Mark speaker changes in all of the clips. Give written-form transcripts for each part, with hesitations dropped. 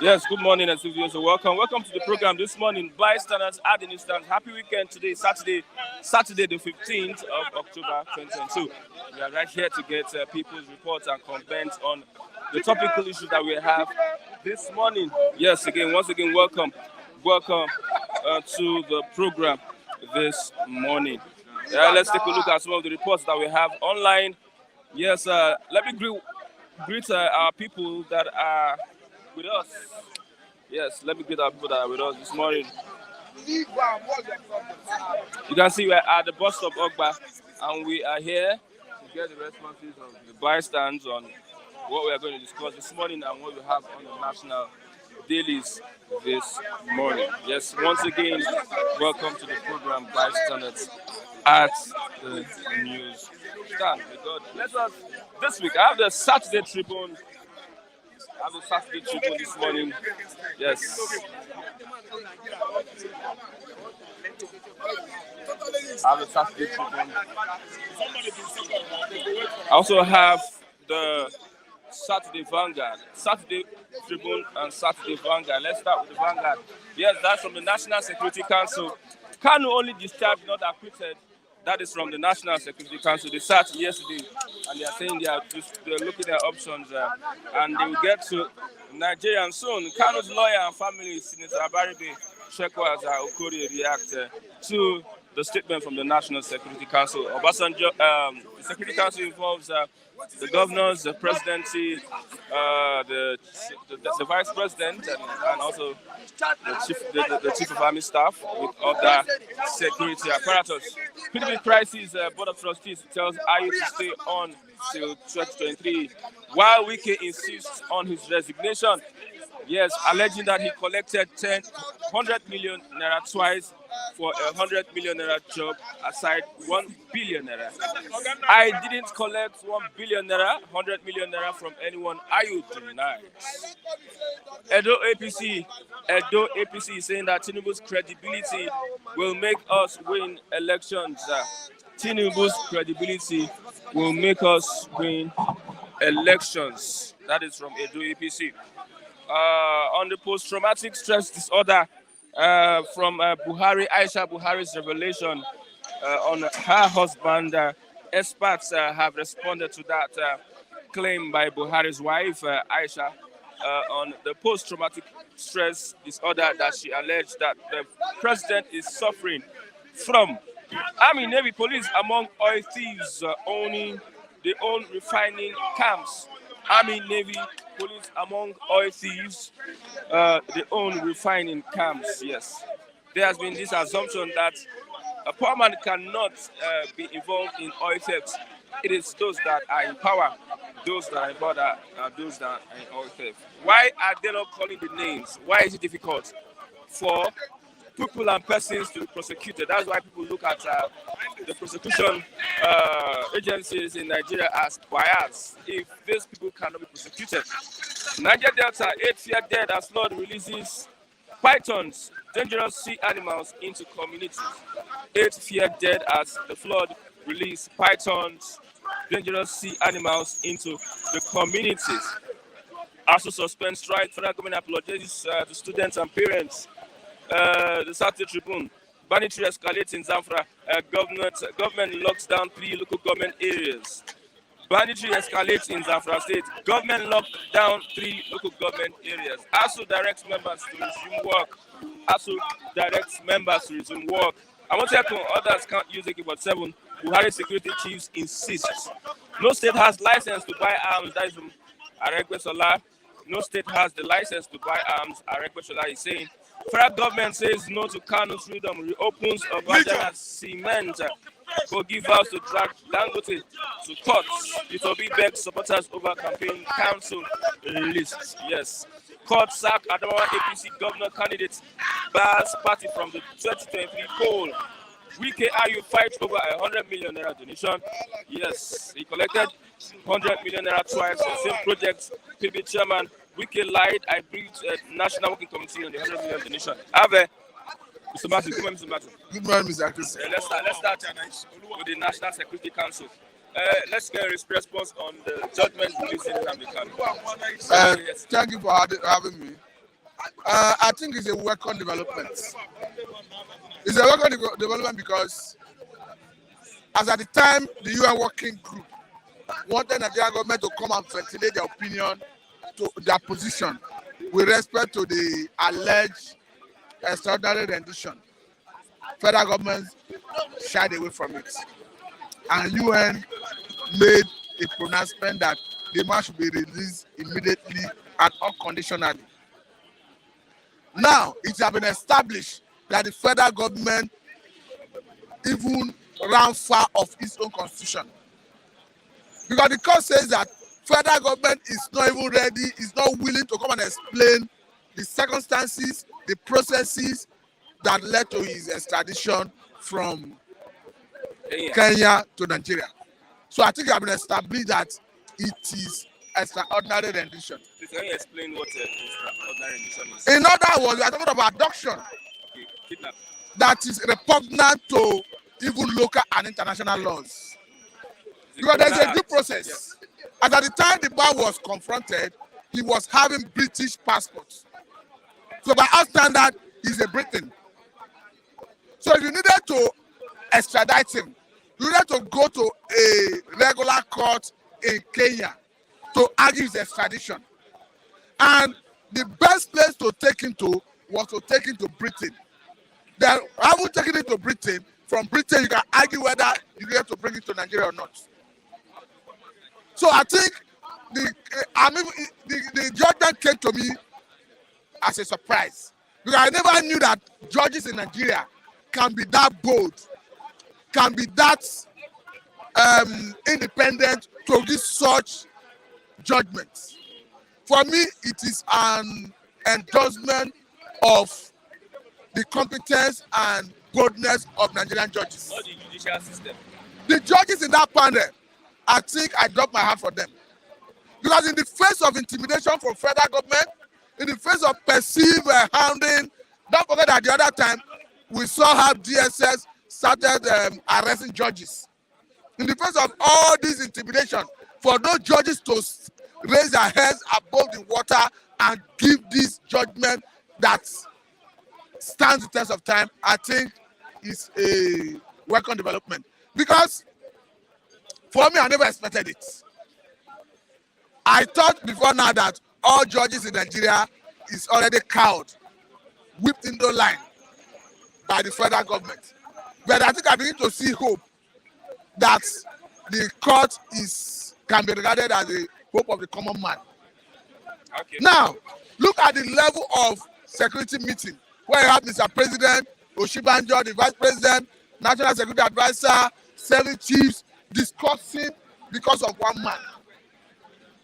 Speaker 1: Yes, good morning, and so welcome to the program this morning. Bystanders at the newsstand. Happy weekend today, Saturday the 15th of October 2022. We are right here to get people's reports and comments on the topical issues that we have this morning. Yes, once again, welcome to the program this morning. Let's take a look at some of the reports that we have online. Yes, let me greet our people that are with us. Yes, let me greet our people that are with us this morning. You can see we're at the bus stop Ogba, and we are here to get the responses of the bystanders on what we are going to discuss this morning and what we have on the national dailies this morning. Yes, once again, welcome to the program Bystanders at the news stand. This week I have the Saturday Tribune. This morning. Yes. I have the Saturday Tribune. I also have the Saturday Vanguard. Saturday Tribune and Saturday Vanguard. Let's start with the Vanguard. Yes, that's from the National Security Council. Kanu only discharged, not acquitted. That is from the National Security Council. They sat yesterday and they are saying they're looking at options and they will get to Nigeria soon. Kanu's lawyer and family, Senator Abaribe Shekwa's Okori, react to the statement from the National Security Council. Obasanjo, the Security Council involves the governors, the presidency, the vice president, and also the chief of army staff with other security apparatus. PDP crisis board of trustees tells IU to stay on till 2023, while Wike insists on his resignation. Yes, alleging that he collected 100 million naira twice for a 100 million naira job aside 1 billion naira. I didn't collect 1 billion naira, 100 million naira from anyone. IU denies. Edo APC is saying that Tinubu's credibility will make us win elections. Tinubu's credibility will make us win elections. That is from Edo APC. On the post-traumatic stress disorder from Aisha Buhari's revelation on her husband, experts have responded to that claim by Buhari's wife, Aisha, on the post-traumatic stress disorder that she alleged that the president is suffering from. Army, Navy, police among oil thieves they own refining camps. Army, Navy, police among oil thieves, they own refining camps. Yes, there has been this assumption that a poor man cannot be involved in oil theft. It is those that are in power, those that are in power, those that are in oil theft. Why are they not calling the names? Why is it difficult for people and persons to be prosecuted? That's why people look at the prosecution agencies in Nigeria as biased. If these people cannot be prosecuted, Niger Delta, 8 fear dead as flood releases pythons, dangerous sea animals into communities. 8 fear dead as the flood released pythons, dangerous sea animals into the communities. Also suspend strike. Federal government apologizes to students and parents. The Saturday Tribune. Banditry escalates in Zamfara. Government locks down 3 local government areas. Banditry escalates in Zamfara State. Government locked down 3 local government areas. ASU directs members to resume work. I want to echo others can't use AK-47. Buhari security chiefs insist. No state has license to buy arms. That is from Aregbesola. No state has the license to buy arms. Aregbesola is saying. Federal government says no to Kanu's freedom. Reopens Obajana cement. Forgive us to drag Dangote to court. It will be begged supporters over campaign council lists. Yes. Court sack Adamawa APC governor candidate bars party from the 2023 poll. Wike Ayu fight over 100 million naira donation. Yes, he collected 100 million naira twice for same projects. PB chairman Wike lied. I briefed a national working committee on the 100 million donation. Mr. Matthew, good morning, Mr. Matthew.
Speaker 2: Good morning, Mr. Chris.
Speaker 1: Let's start with the National Security Council. Let's get a response on the judgment releasing Kanu.
Speaker 2: Thank you for having me. I think it's a welcome development. It's a welcome development because, as at the time, the UN working group wanted the Nigerian government to come and ventilate their opinion to their position with respect to the alleged extraordinary rendition. Federal government shied away from it, and UN made a pronouncement that the man should be released immediately and unconditionally. Now, it has been established that the federal government even ran far of its own constitution. Because the court says that federal government is not even ready, is not willing to come and explain the circumstances, the processes that led to his extradition from Kenya to Nigeria. So I think it has been established that it is extraordinary rendition.
Speaker 1: Can you explain what extraordinary rendition is?
Speaker 2: In other words, we are talking about abduction.
Speaker 1: Okay, kidnap.
Speaker 2: That is repugnant to even local and international laws. Because there is a due process. Yes. And at the time the man was confronted, he was having British passports. So by our standard, he's a Briton. So if you needed to extradite him, you needed to go to a regular court in Kenya to argue his extradition. And the best place to take him to was to take him to Britain. Then, having taken him to Britain, from Britain you can argue whether you get to bring it to Nigeria or not. So I think the judgment came to me as a surprise, because I never knew that judges in Nigeria can be that bold, can be that independent to give such judgments. For me, it is an endorsement of the competence and boldness of Nigerian judges.
Speaker 1: Not the judicial system.
Speaker 2: The judges in that panel, I think I dropped my hat for them. Because in the face of intimidation from federal government, in the face of perceived hounding, don't forget that the other time we saw how DSS started arresting judges. In the face of all this intimidation, for those judges to raise their heads above the water and give this judgment that stands the test of time, I think is a welcome development. Because for me, I never expected it. I thought before now that all judges in Nigeria is already cowed, whipped into line by the federal government. But I think I begin to see hope that the court can be regarded as the hope of the common man.
Speaker 1: Okay.
Speaker 2: Now, look at the level of security meeting where you have Mr. President, Oshibanjo, the Vice President, National Security Advisor, 7 chiefs discussing because of one man.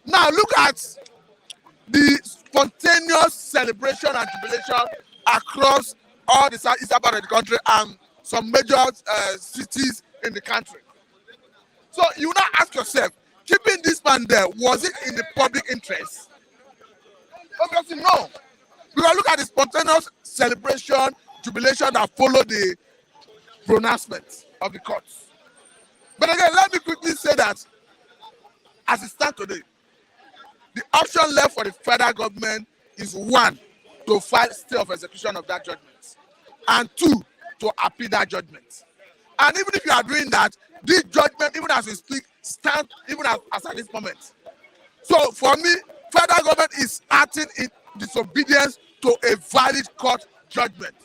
Speaker 2: Now, look at the spontaneous celebration and jubilation across all the eastern part of the country and some major cities in the country. So you now ask yourself, keeping this man there, was it in the public interest? Obviously, no. Because look at the spontaneous celebration, jubilation that followed the pronouncement of the courts. But again, let me quickly say that as it stands today, the option left for the federal government is 1, to file stay of execution of that judgment, and 2, to appeal that judgment. And even if you are doing that, this judgment, even as we speak, stands even as at this moment. So for me, federal government is acting in disobedience to a valid court judgment.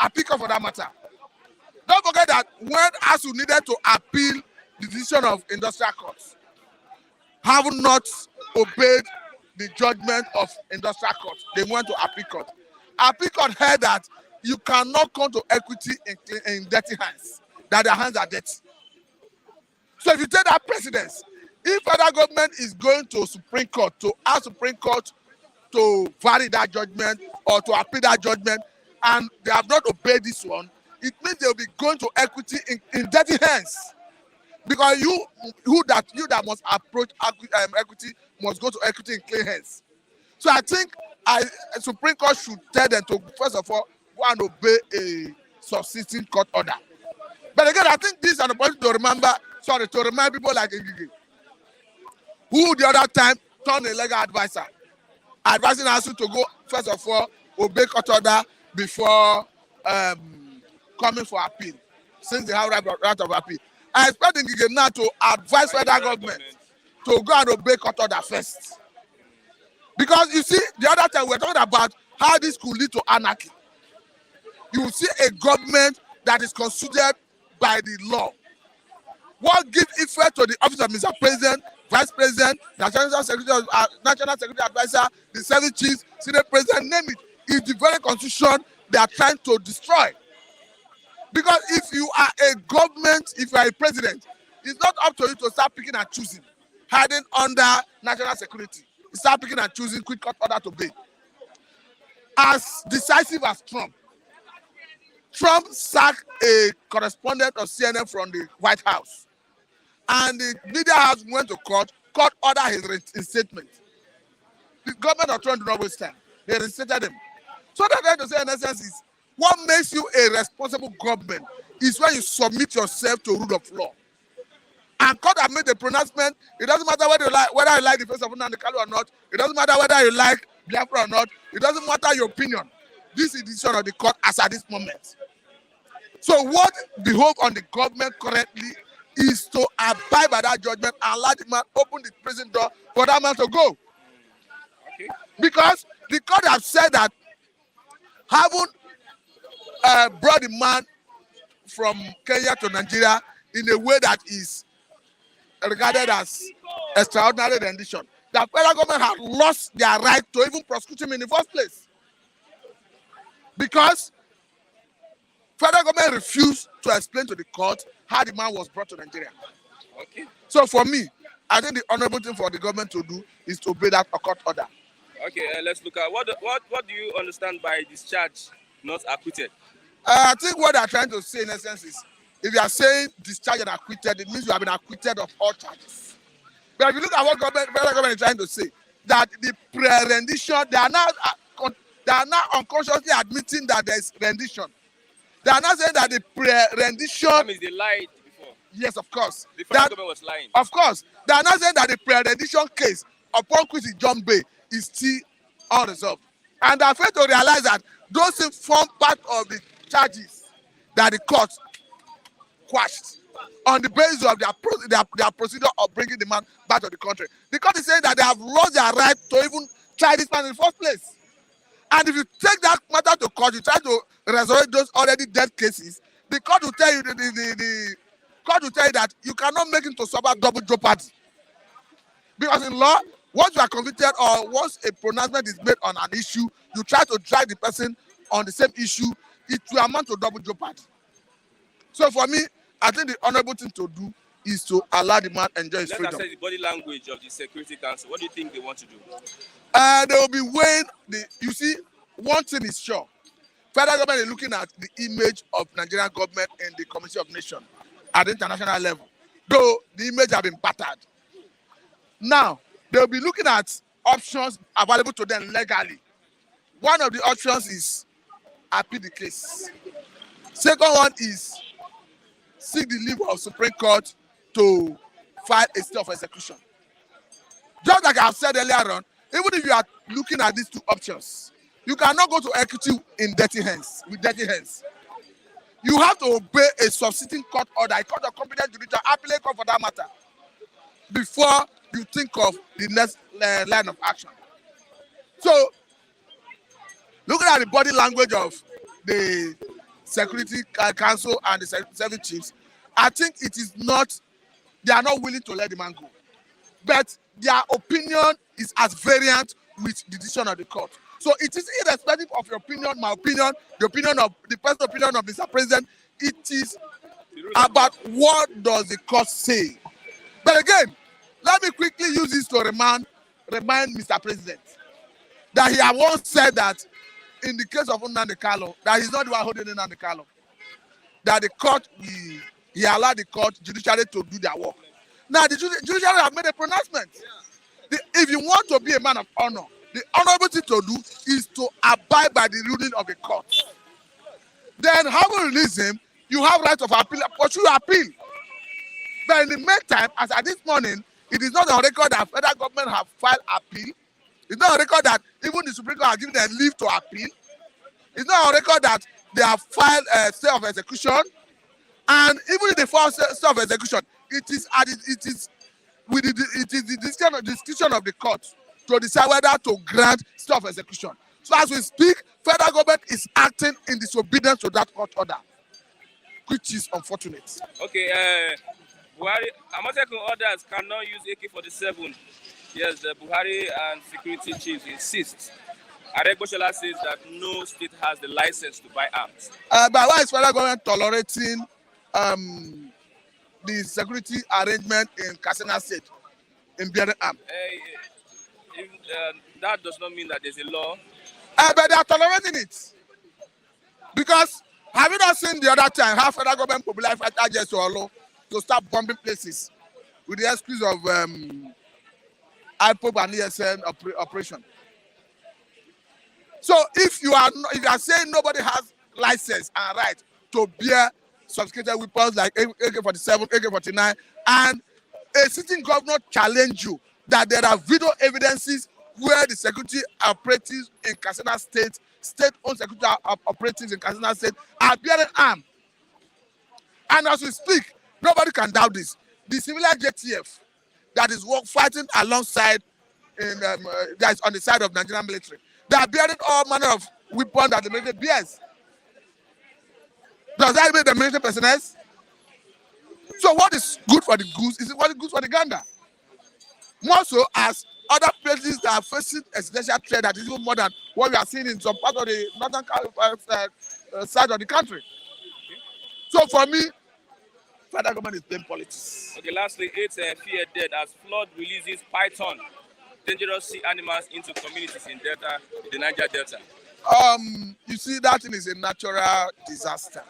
Speaker 2: Appeal for that matter. Don't forget that when ASU needed to appeal the decision of industrial courts, have not obeyed the judgment of industrial court. They went to appeal court. Appeal court heard that you cannot come to equity in dirty hands, that their hands are dirty. So if you take that precedence, if federal government is going to Supreme Court to ask Supreme Court to vary that judgment or to appeal that judgment, and they have not obeyed this one, it means they will be going to equity in dirty hands. Because you that must approach equity must go to equity in clean hands. So I think Supreme Court should tell them to, first of all, go and obey a subsisting court order. But again, I think this is an opportunity to remind people like Ngige, who the other time turned a legal advisor, advising us to go, first of all, obey court order before coming for appeal, since they have right of appeal. I expect Ngige now to advise federal government to go and obey court order first. Because you see, the other time we were talking about how this could lead to anarchy. You will see a government that is considered by the law. What gives effect to the office of Mr. President, Vice President, National Security Advisor, the service chiefs, Senate President, name it, is the very constitution they are trying to destroy. Because if you are a government, if you are a president, it's not up to you to start picking and choosing, hiding under national security. You start picking and choosing quick court order to obey. As decisive as Trump sacked a correspondent of CNN from the White House. And the media house went to court ordered his statement. The government of Trump did not waste time. They reinstated him. So that I to say in essence is, what makes you a responsible government is when you submit yourself to rule of law. And court have made the pronouncement. It doesn't matter whether you like the face of Nnamdi Kanu or not. It doesn't matter whether you like Biafra or not. It doesn't matter your opinion. This is the decision of the court as at this moment. So what behoves on the government currently is to abide by that judgment and let the man open the prison door for that man to go.
Speaker 1: Okay.
Speaker 2: Because the court have said that having brought the man from Kenya to Nigeria in a way that is regarded as extraordinary rendition, the federal government have lost their right to even prosecute him in the first place. Because federal government refused to explain to the court how the man was brought to Nigeria.
Speaker 1: Okay.
Speaker 2: So for me, I think the honorable thing for the government to do is to obey that court order.
Speaker 1: Okay, let's look at what do you understand by discharge, not acquitted?
Speaker 2: I think what they're trying to say in essence is, if you are saying discharged and acquitted, it means you have been acquitted of all charges. But if you look at what federal government is trying to say, that the pre-rendition, they are now unconsciously admitting that there is rendition. They are not saying that the pre-rendition.
Speaker 1: That means they lied before.
Speaker 2: Yes, of course.
Speaker 1: The federal government was lying.
Speaker 2: Of course. They are not saying that the pre-rendition case upon which John Bay is still unresolved. And they are afraid to realize that those things form part of the charges that the court quashed on the basis of their procedure of bringing the man back to the country. The court is saying that they have lost their right to even try this man in the first place. And if you take that matter to court, you try to resurrect those already dead cases, the court will tell you the court will tell you that you cannot make him to suffer double jeopardy. Because in law, once you are convicted or once a pronouncement is made on an issue, you try to drag the person on the same issue, it will amount to double jeopardy. So for me, I think the honorable thing to do is to allow the man enjoy his freedom.
Speaker 1: Let's assess the body language of the Security Council. What do you think they want to do?
Speaker 2: They will be weighing you see, one thing is sure. Federal government is looking at the image of Nigerian government in the Committee of Nations at the international level, though the image has been battered. Now, they will be looking at options available to them legally. One of the options is appeal the case. Second one is seek the leave of Supreme Court to file a stay of execution. Just like I have said earlier on, even if you are looking at these two options, you cannot go to equity in dirty hands, with dirty hands. You have to obey a subsisting court order, a court of competent judicial, appellate court for that matter, before you think of the next line of action. So, looking at the body language of the Security Council and the service chiefs, I think it is not, they are not willing to let the man go. But their opinion is as variant with the decision of the court. So it is irrespective of your opinion, my opinion, the opinion of the personal opinion of Mr. President. It is about what does the court say. But again, let me quickly use this to remind Mr. President that he had once said that in the case of Nnamdi Kanu, that he's not the one holding Nnamdi Kanu, that the court, he allowed the court judiciary to do their work. Now the judiciary have made a pronouncement. If you want to be a man of honor, the honorable thing to do is to abide by the ruling of the court. Then having released him, you have right of appeal, pursue your appeal. But in the meantime, as at this morning, it is not on record that federal government have filed appeal. It's not on record that even the Supreme Court has given them leave to appeal. It's not on record that they have filed a stay of execution. And even if they file stay of execution, it is the discretion of the court to decide whether to grant stay of execution. So as we speak, federal government is acting in disobedience to that court order, which is unfortunate.
Speaker 1: Okay, Buhari, Amatekun orders cannot use AK-47. Yes, the Buhari and security chiefs insist. Aregbosola says that no state has the license to buy arms.
Speaker 2: But why is federal government tolerating the security arrangement in Katsina State in bearing arms?
Speaker 1: That does not mean that there's a law.
Speaker 2: But they are tolerating it. Because have you not seen the other time how federal government mobilized fighter jets to start bombing places with the excuse of IPOB and ESN operation? So if you are saying nobody has license and right to bear sophisticated weapons like AK-47, AK-49, and a sitting governor challenge you that there are video evidences where the security operatives in Katsina State, state-owned security operatives in Katsina State are bearing arms. And as we speak, nobody can doubt this. The civilian JTF that is fighting alongside that is on the side of Nigerian military, they are bearing all manner of weapons that the military bears. Does that make the military personnel? So what is good for the goose is what is good for the gander. More so as other places that are facing existential threat that is even more than what we are seeing in some part of the northern side of the country. So for me, federal government is playing politics.
Speaker 1: Okay, lastly, 8 fear dead as flood releases python, dangerous sea animals into communities in the Niger Delta.
Speaker 2: You see, that thing is a natural disaster.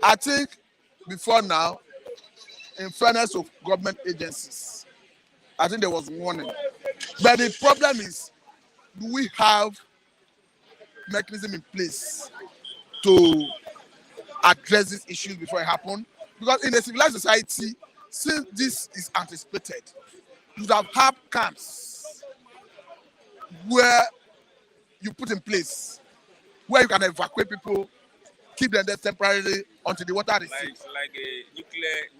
Speaker 2: I think before now, in fairness of government agencies, I think there was warning. But the problem is, do we have mechanism in place to address these issues before it happens? Because in a civilized society, since this is anticipated, you would have had camps where you put in place, where you can evacuate people, keep them there temporarily until the water recedes.
Speaker 1: Like a nuclear,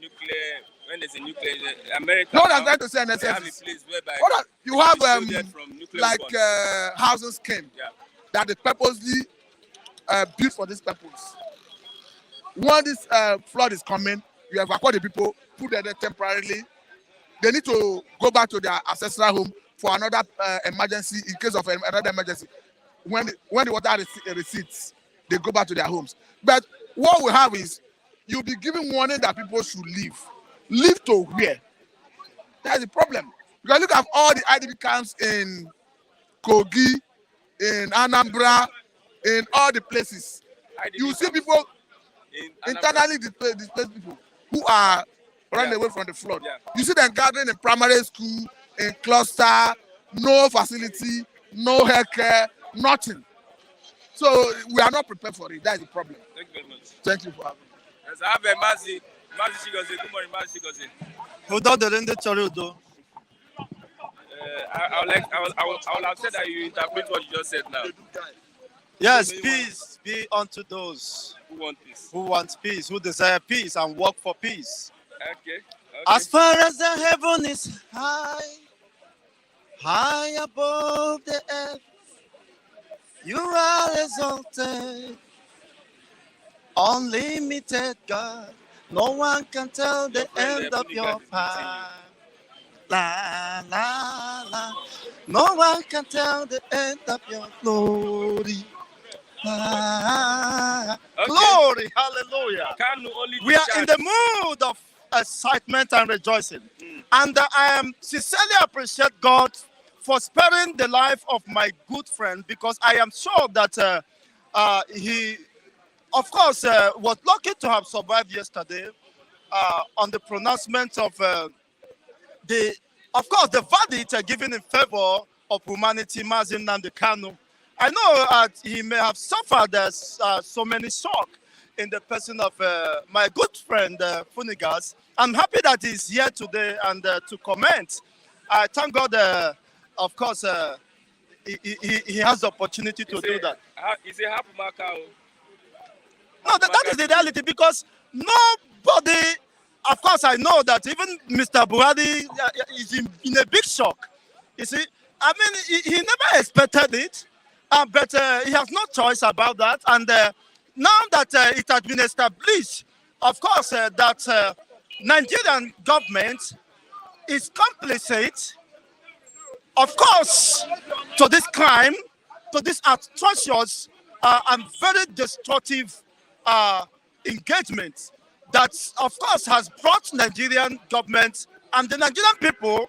Speaker 1: when there's a nuclear, America.
Speaker 2: No one is trying to say
Speaker 1: they have a place whereby
Speaker 2: you have like housing scheme that is purposely built for this purpose. When this flood is coming, you evacuate the people, put them there temporarily. They need to go back to their ancestral home for another emergency in case of another emergency. When the water recedes, they go back to their homes. But what we have is you'll be giving warning that people should leave. Leave to where? That's the problem. Because look at all the IDP camps in Kogi, in Anambra, in all the places. You see people internally displaced people who are running away from the flood. Yeah. You see them gathering in primary school, in cluster, no facility, no healthcare, nothing. So we are not prepared for it. That is the problem.
Speaker 1: Thank you very much.
Speaker 2: Thank you for having me.
Speaker 1: Yes, I have a Mazi Chigozie. Good morning, Mazi Chigozie. I will have said that you interpret what you just said now.
Speaker 3: Yes, peace be unto those
Speaker 1: who want peace,
Speaker 3: who desire peace and work for peace.
Speaker 1: Okay.
Speaker 3: As far as the heaven is high above the earth, you are exalted, unlimited God. No one can tell the end of your path. La, la, la. No one can tell the end of your glory. Okay. Glory, hallelujah. We are in the mood of excitement and rejoicing. And I am sincerely appreciate God for sparing the life of my good friend, because I am sure that he, of course, was lucky to have survived yesterday on the pronouncement of the verdict given in favor of humanity, Mazin and the Kanu. I know he may have suffered so many shock in the person of my good friend Funigas. I'm happy that he's here today and to comment. I thank God, of course, he has the opportunity to do that.
Speaker 1: Is a happy marker?
Speaker 3: No, that is the reality because nobody, of course, I know that even Mr. Buhari is in a big shock. You see, I mean, he never expected it, but he has no choice about that. And now that it has been established, of course, that Nigerian government is complicit, of course, to this crime, to this atrocious and very destructive engagement that, of course, has brought Nigerian government and the Nigerian people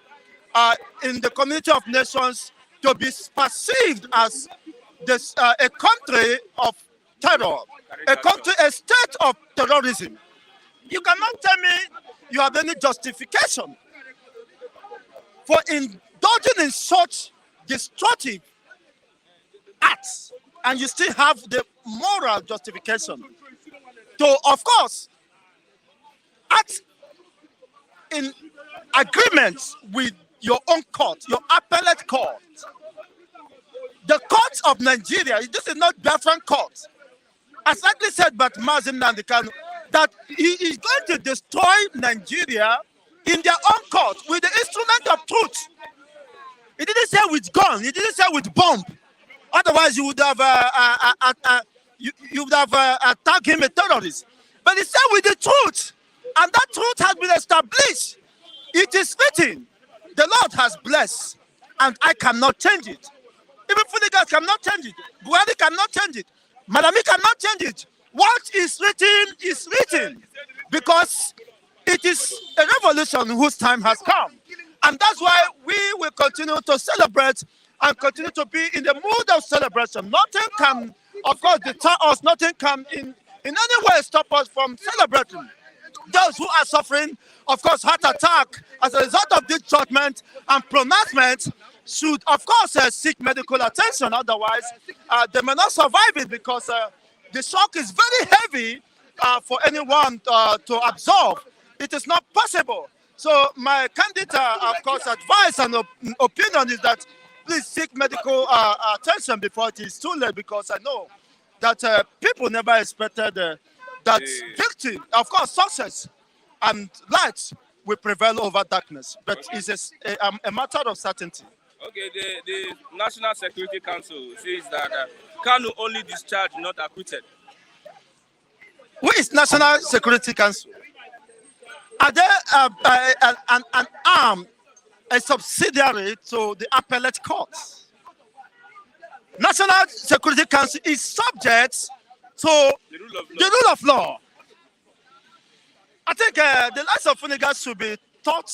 Speaker 3: in the community of nations to be perceived as this, a country of terror, a state of terrorism. You cannot tell me you have any justification for indulging in such destructive acts, and you still have the moral justification to, of course, act in agreement with your own court, your appellate court. The court of Nigeria, this is not Biafran court. As rightly said by Mazin Kanu, that he is going to destroy Nigeria in their own court with the instrument of truth. He didn't say with gun, he didn't say with bomb. Otherwise, you would have attacked him a terrorist. But he said with the truth, and that truth has been established. It is written, the Lord has blessed, and I cannot change it. Even Funigas cannot change it. Buhari cannot change it. Madami cannot change it. What is written, because it is a revolution whose time has come. And that's why we will continue to celebrate and continue to be in the mood of celebration. Nothing can, of course, deter us. Nothing can in any way stop us from celebrating. Those who are suffering, of course, heart attack as a result of this judgment and pronouncement should, of course, seek medical attention. Otherwise, they may not survive it because the shock is very heavy for anyone to absorb. It is not possible. So my candid, of course, advice and opinion is that please seek medical attention before it is too late, because I know that people never expected that victory, of course, success and light will prevail over darkness. But it's a matter of certainty.
Speaker 1: Okay, the National Security Council says that Kanu only discharged, not acquitted.
Speaker 3: Who is National Security Council? Are they an arm, a subsidiary to the appellate courts? National Security Council is subject to the rule of law. I think the likes of Funigas should be taught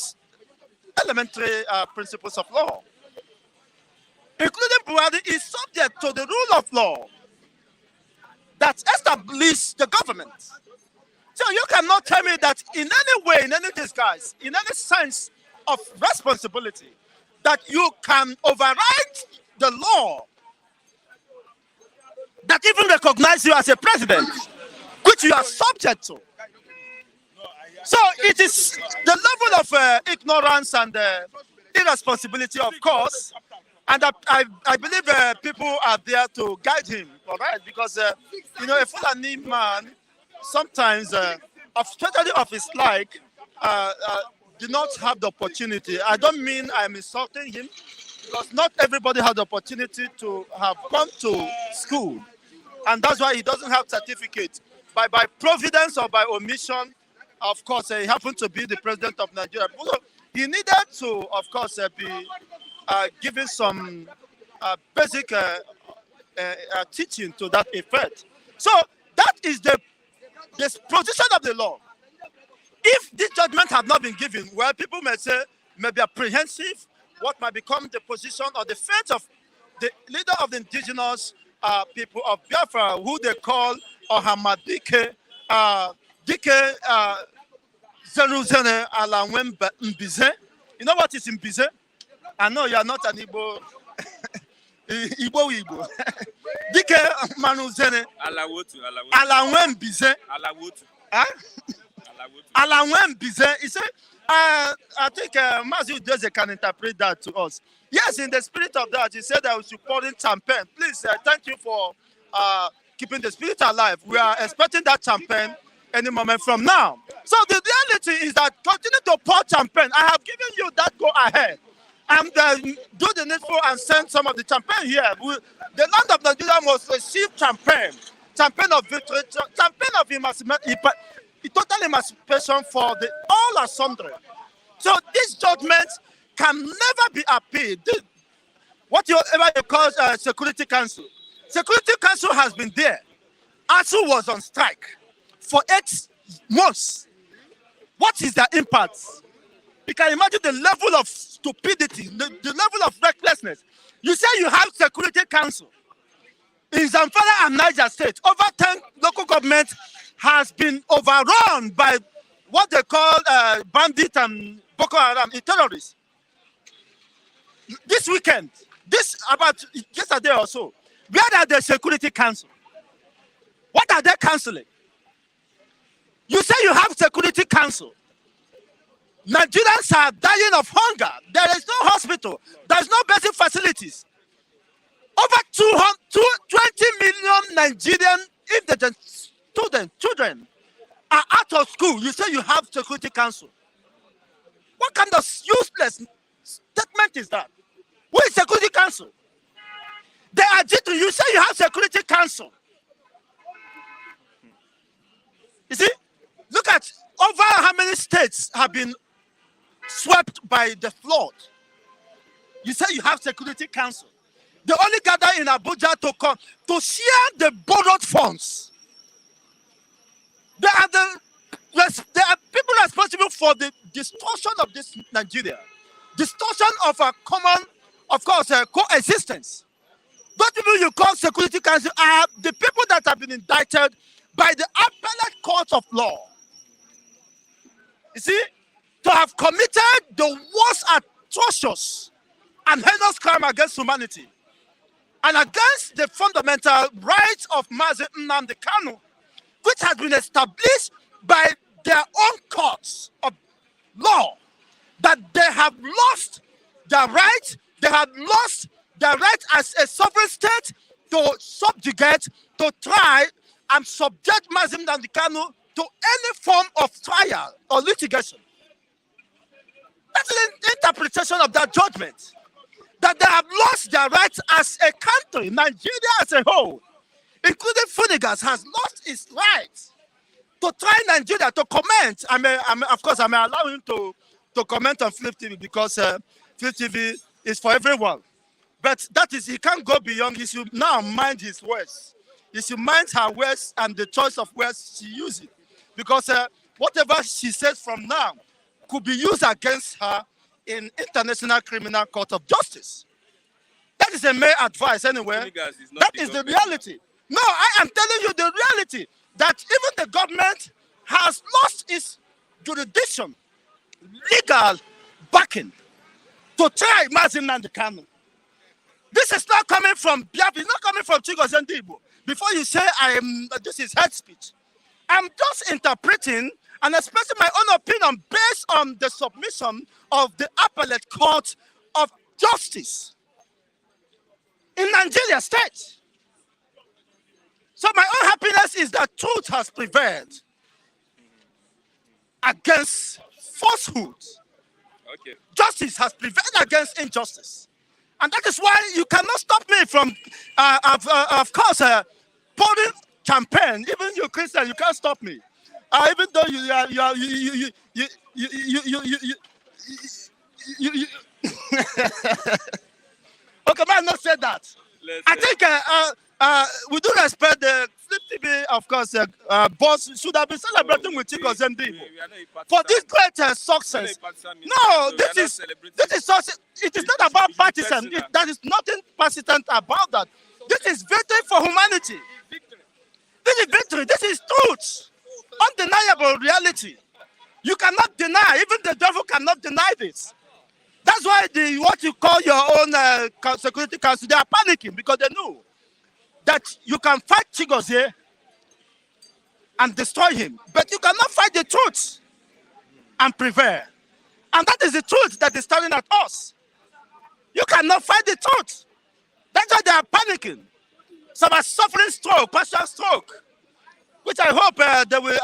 Speaker 3: elementary principles of law, including Buhari is subject to the rule of law that establishes the government. So you cannot tell me that in any way, in any disguise, in any sense of responsibility, that you can override the law that even recognizes you as a president, which you are subject to. So it is the level of ignorance and irresponsibility, of course, and I believe people are there to guide him, all right? Because, you know, a Fulani man, sometimes, especially of his like, do not have the opportunity. I don't mean I'm insulting him, because not everybody has the opportunity to have gone to school. And that's why he doesn't have certificate. By providence or by omission, of course, he happened to be the president of Nigeria. So he needed to, of course, be given some basic teaching to that effect. So that is the position of the law. If this judgment had not been given, well, people may say, may be apprehensive, what might become the position or the fate of the leader of the indigenous people of Biafra, who they call Ohamadike Dike Zeruzene Alawembe Mbize. You know what is Mbize? I know you are not an Igbo Igbo Igbo. Dike manuzene.
Speaker 1: Alawotu.
Speaker 3: Alawen bize.
Speaker 1: Alawotu.
Speaker 3: Huh? Alawen bize. He said, I think Matthew Jose can interpret that to us. Yes, in the spirit of that, he said that we should pour in champagne. Please, thank you for keeping the spirit alive. We are expecting that champagne any moment from now. So the reality is that continue to pour champagne. I have given you that go ahead. And do the needful and send some of the champagne here. The land of Nigeria must receive champagne of victory, champagne of total emancipation for the all are sundry. So this judgment can never be appealed. Whatever you call Security Council. Security Council has been there. ASU was on strike for 8 months. What is the impact? You can imagine the level of stupidity, the level of recklessness. You say you have Security Council. In Zamfara and Niger State, over 10 local governments has been overrun by what they call bandits and Boko Haram, terrorists. This weekend, about yesterday or so, where are the Security Council? What are they canceling? You say you have Security Council. Nigerians are dying of hunger. There is no hospital. There is no basic facilities. Over 20 million Nigerian, if the children are out of school, you say you have Security Council. What kind of useless statement is that? Who is Security Council? They are jittering. You say you have Security Council. You see, look at over how many states have been swept by the flood. You say you have Security Council. They only gather in Abuja to share the borrowed funds. They are people responsible for the distortion of this Nigeria, distortion of a common, of course, coexistence. Those people you call Security Council are the people that have been indicted by the appellate court of law. You see, to have committed the worst atrocious and heinous crime against humanity and against the fundamental rights of Mazi Nnamdi Kanu, which has been established by their own courts of law, that they have lost their right, as a sovereign state to subjugate, to try and subject Mazi Nnamdi Kanu to any form of trial or litigation. That's an interpretation of that judgment. That they have lost their rights as a country, Nigeria as a whole, including Funigas, has lost its rights to try Nigeria to comment. I may allow him to comment on Flip TV because Flip TV is for everyone. But that is, he can't go beyond. He should now mind his words. He should mind her words and the choice of words she uses. Because whatever she says from now could be used against her in International Criminal Court of Justice. That is a mere advice anyway. That is the reality. No, I am telling you the reality that even the government has lost its jurisdiction, legal backing to try Mazi Nnamdi Kanu. This is not coming from Biafra, it's not coming from Chigozie Igbo. Before you say this is hate speech, I'm just interpreting and expressing my own opinion based on the submission of the appellate court of justice in Nigeria state. So my own happiness is that truth has prevailed against falsehood.
Speaker 1: Okay.
Speaker 3: Justice has prevailed against injustice. And that is why you cannot stop me from, of course, pouring champagne. Even you Christian, you can't stop me. Even though okay, man, not say that. I think we do respect the Flip TV, of course. Boss should have been celebrating with Chigozie Igbo for this great success. No, this is success. It is not about partisan. There is nothing partisan about that. This is victory for humanity. This is victory. This is truth. Undeniable reality. You cannot deny. Even the devil cannot deny this. That's why what you call your own security council, they are panicking because they know that you can fight Chigozie and destroy him, but you cannot fight the truth and prevail. And that is the truth that is staring at us. You cannot fight the truth. That's why they are panicking. Some are suffering stroke, partial stroke, which I hope they will,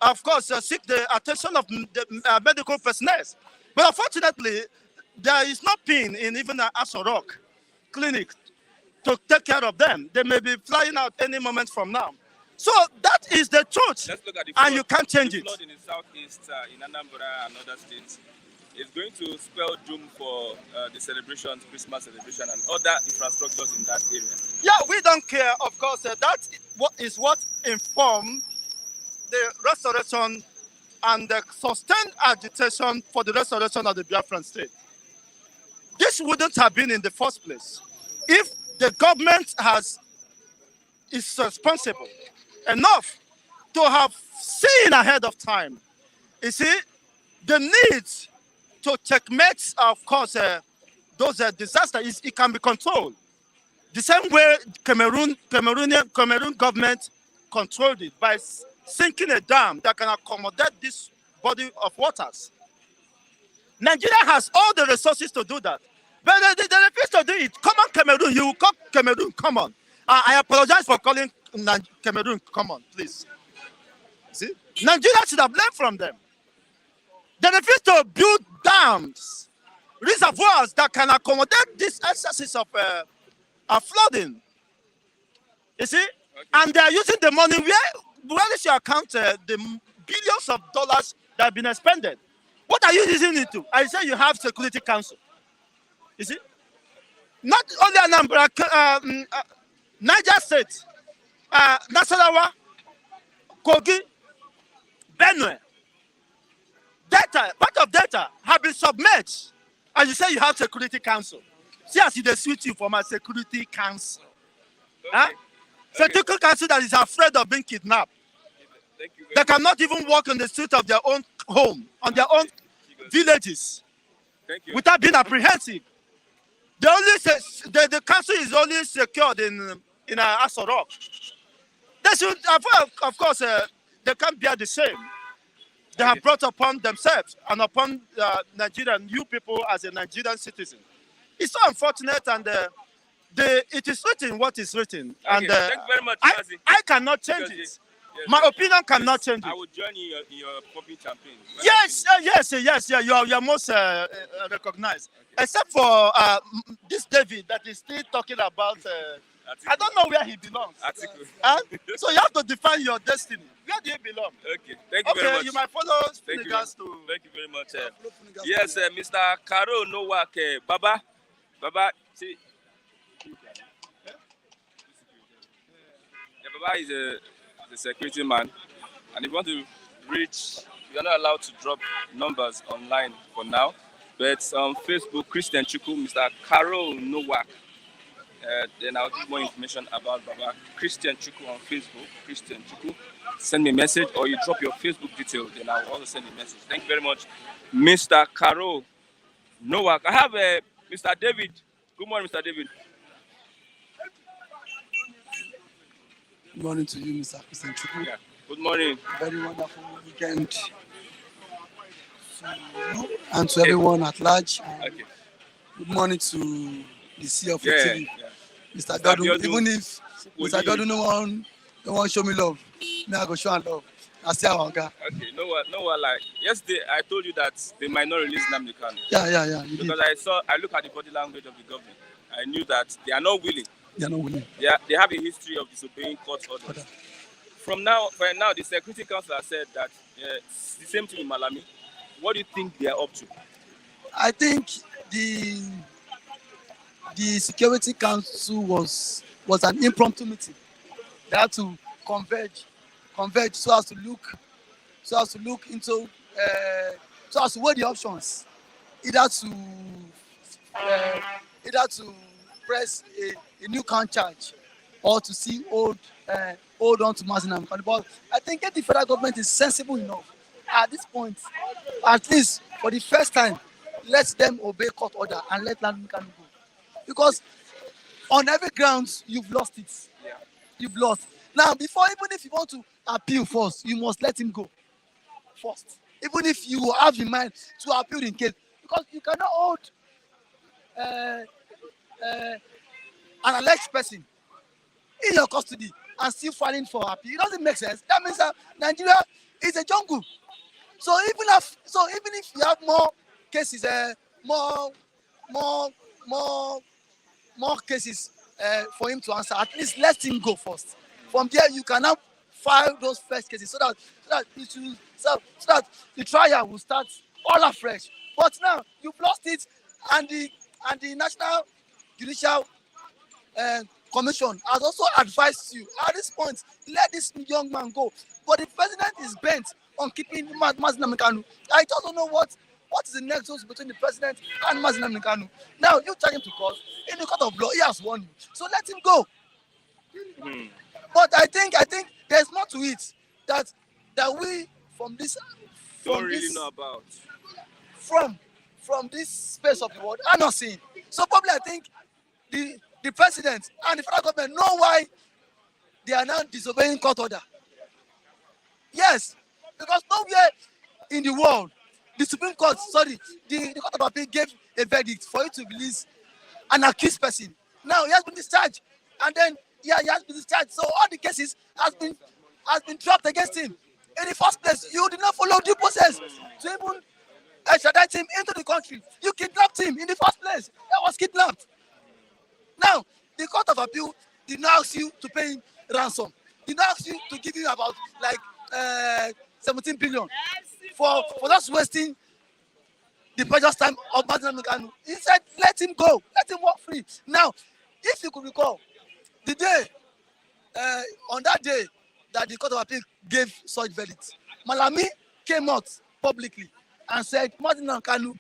Speaker 3: of course, seek the attention of the medical personnel. But unfortunately, there is no pin in even an Aso Rock clinic to take care of them. They may be flying out any moment from now. So that is the truth,
Speaker 1: Let's look at the flood,
Speaker 3: and you can't change it.
Speaker 1: The flood in the southeast, in Anambra and other states, is going to spell doom for the celebrations, Christmas celebration, and other infrastructures in that area.
Speaker 3: Yeah, we don't care. Of course, that is what informed the restoration and the sustained agitation for the restoration of the Biafran state. This wouldn't have been in the first place if the government is responsible enough to have seen ahead of time. You see, the need to checkmate, of course, those disasters, it can be controlled. The same way Cameroon government controlled it by sinking a dam that can accommodate this body of waters. Nigeria has all the resources to do that. But they refuse to do it. Come on, Cameroon. You will call Cameroon. Come on. I apologize for calling Cameroon. Come on, please. See? Nigeria should have learned from them. They refuse to build dams, reservoirs that can accommodate these excesses of flooding. You see? Okay. And they are using the money. Where is your account? The billions of dollars that have been expended. What are you using it to? I say you have Security Council. You see? Not only Anambra, Niger State, Nasarawa, Kogi, Benue, Delta, part of Delta have been submerged. And you say you have Security Council. See as they switch you from a Security Council. Okay. Huh? Okay. Security Council that is afraid of being kidnapped. They cannot even walk on the street of their own home, on their own villages, without being apprehensive. The council is only secured in Aso Rock. They should, of course, they can't bear the same. They have brought upon themselves and upon Nigerian, you people as a Nigerian citizen. It's so unfortunate, and it is written what is written.
Speaker 1: Okay,
Speaker 3: and
Speaker 1: thank you very much,
Speaker 3: I cannot change it. Yes, my opinion cannot change it.
Speaker 1: I will join you in your popping campaign.
Speaker 3: Yes. You are most recognized. Okay. Except for this David that is still talking about. I don't know where he belongs. So you have to define your destiny. Where do you belong?
Speaker 1: Okay, thank you very much.
Speaker 3: You might follow Finnegas to.
Speaker 1: Thank you very much. Yes, Mr. Karo Nowak, Baba, see. Baba is a security man, and if you want to reach, you're not allowed to drop numbers online for now. But on Facebook, Christian Chuku, Mr. Karo Nowak. Then I'll give more information about Baba. Christian Chuku on Facebook, Christian Chuku. Send me a message, or you drop your Facebook details, then I'll also send you a message. Thank you very much, Mr. Karo Nowak. I have Mr. David. Good morning, Mr. David.
Speaker 4: Good morning to you, Mr. Christian Chuku.
Speaker 1: Yeah. Good morning.
Speaker 4: Very wonderful weekend to you and to everyone at large.
Speaker 1: Okay.
Speaker 4: Good morning to the Sea of Italy. Yeah. Mr. Godun, even if Mr. Godun no one show me love, me I go show him love. I see our guy.
Speaker 1: Okay, no one like yesterday I told you that they might not release Nnamdi Kanu.
Speaker 4: Yeah.
Speaker 1: Because I look at the body language of the government. I knew that they are not willing.
Speaker 4: They are not willing.
Speaker 1: Yeah, they have a history of disobeying court orders. For now, the Security Council has said that it's the same thing in Malami. What do you think they are up to?
Speaker 4: I think the Security Council was an impromptu meeting. They had to converge so as to look into so as to weigh the options, either to press a new count charge or to see hold on to Mazinam. But I think if the federal government is sensible enough at this point, at least for the first time, let them obey court order and let Nnamdi Kanu go. Because on every grounds, you've lost it.
Speaker 1: Yeah.
Speaker 4: You've lost. Now, before, even if you want to appeal first, you must let him go first. Even if you have in mind to appeal in case, because you cannot hold uh, uh, an alleged person in your custody and still filing for appeal. It doesn't make sense. That means that Nigeria is a jungle. So even if you have more cases, more more more more cases for him to answer, at least let him go first. From there, you can now file those first cases so that the trial will start all afresh. But now you've lost it, and the National Judicial Commission has also advised you at this point, let this young man go. But the president is bent on keeping Mazi Nnamdi Kanu. I just don't know what is the nexus between the president and Mazi Nnamdi Kanu. Now you charge him to court. In the court of law, he has won you. So let him go. But I think there's more to it that we
Speaker 1: don't really know about.
Speaker 4: From this space of the world are not seeing. So probably I think the president and the federal government know why they are now disobeying court order. Yes, because nowhere in the world the Supreme Court, the Court of Appeal gave a verdict for you to release an accused person. Now he has been discharged, and then he has been discharged. So all the cases has been dropped against him. In the first place, you did not follow due process to even extradite him into the country. You kidnapped him in the first place. That was kidnapped. Now, the Court of Appeal did not ask you to pay him ransom. Did not ask you to give him about 17 billion for just wasting the precious time of Mazi Nnamdi Kanu. He said, let him go, let him walk free. Now, if you could recall, the day, on that day that the Court of Appeal gave such verdict, Malami came out publicly and said Mazi Nnamdi Kanu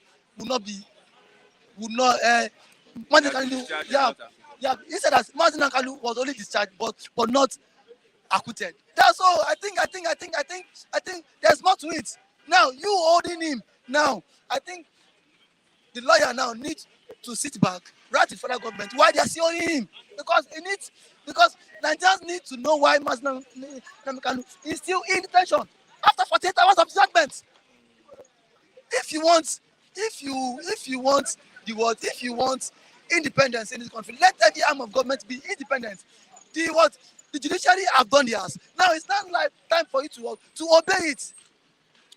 Speaker 4: Mazi Kanu, he said that Mazi Nnamdi Kanu was only discharged but not acquitted. That's all. I think there's more to it. Now you holding him. Now I think the lawyer now needs to sit back, write to the federal government why they are still holding him, because Nigerians need to know why Mazi Nnamdi Kanu is still in detention after 48 hours of judgment. If you want independence in this country, let every arm of government be independent. The judiciary have done theirs. Now it's not like time for you to obey it.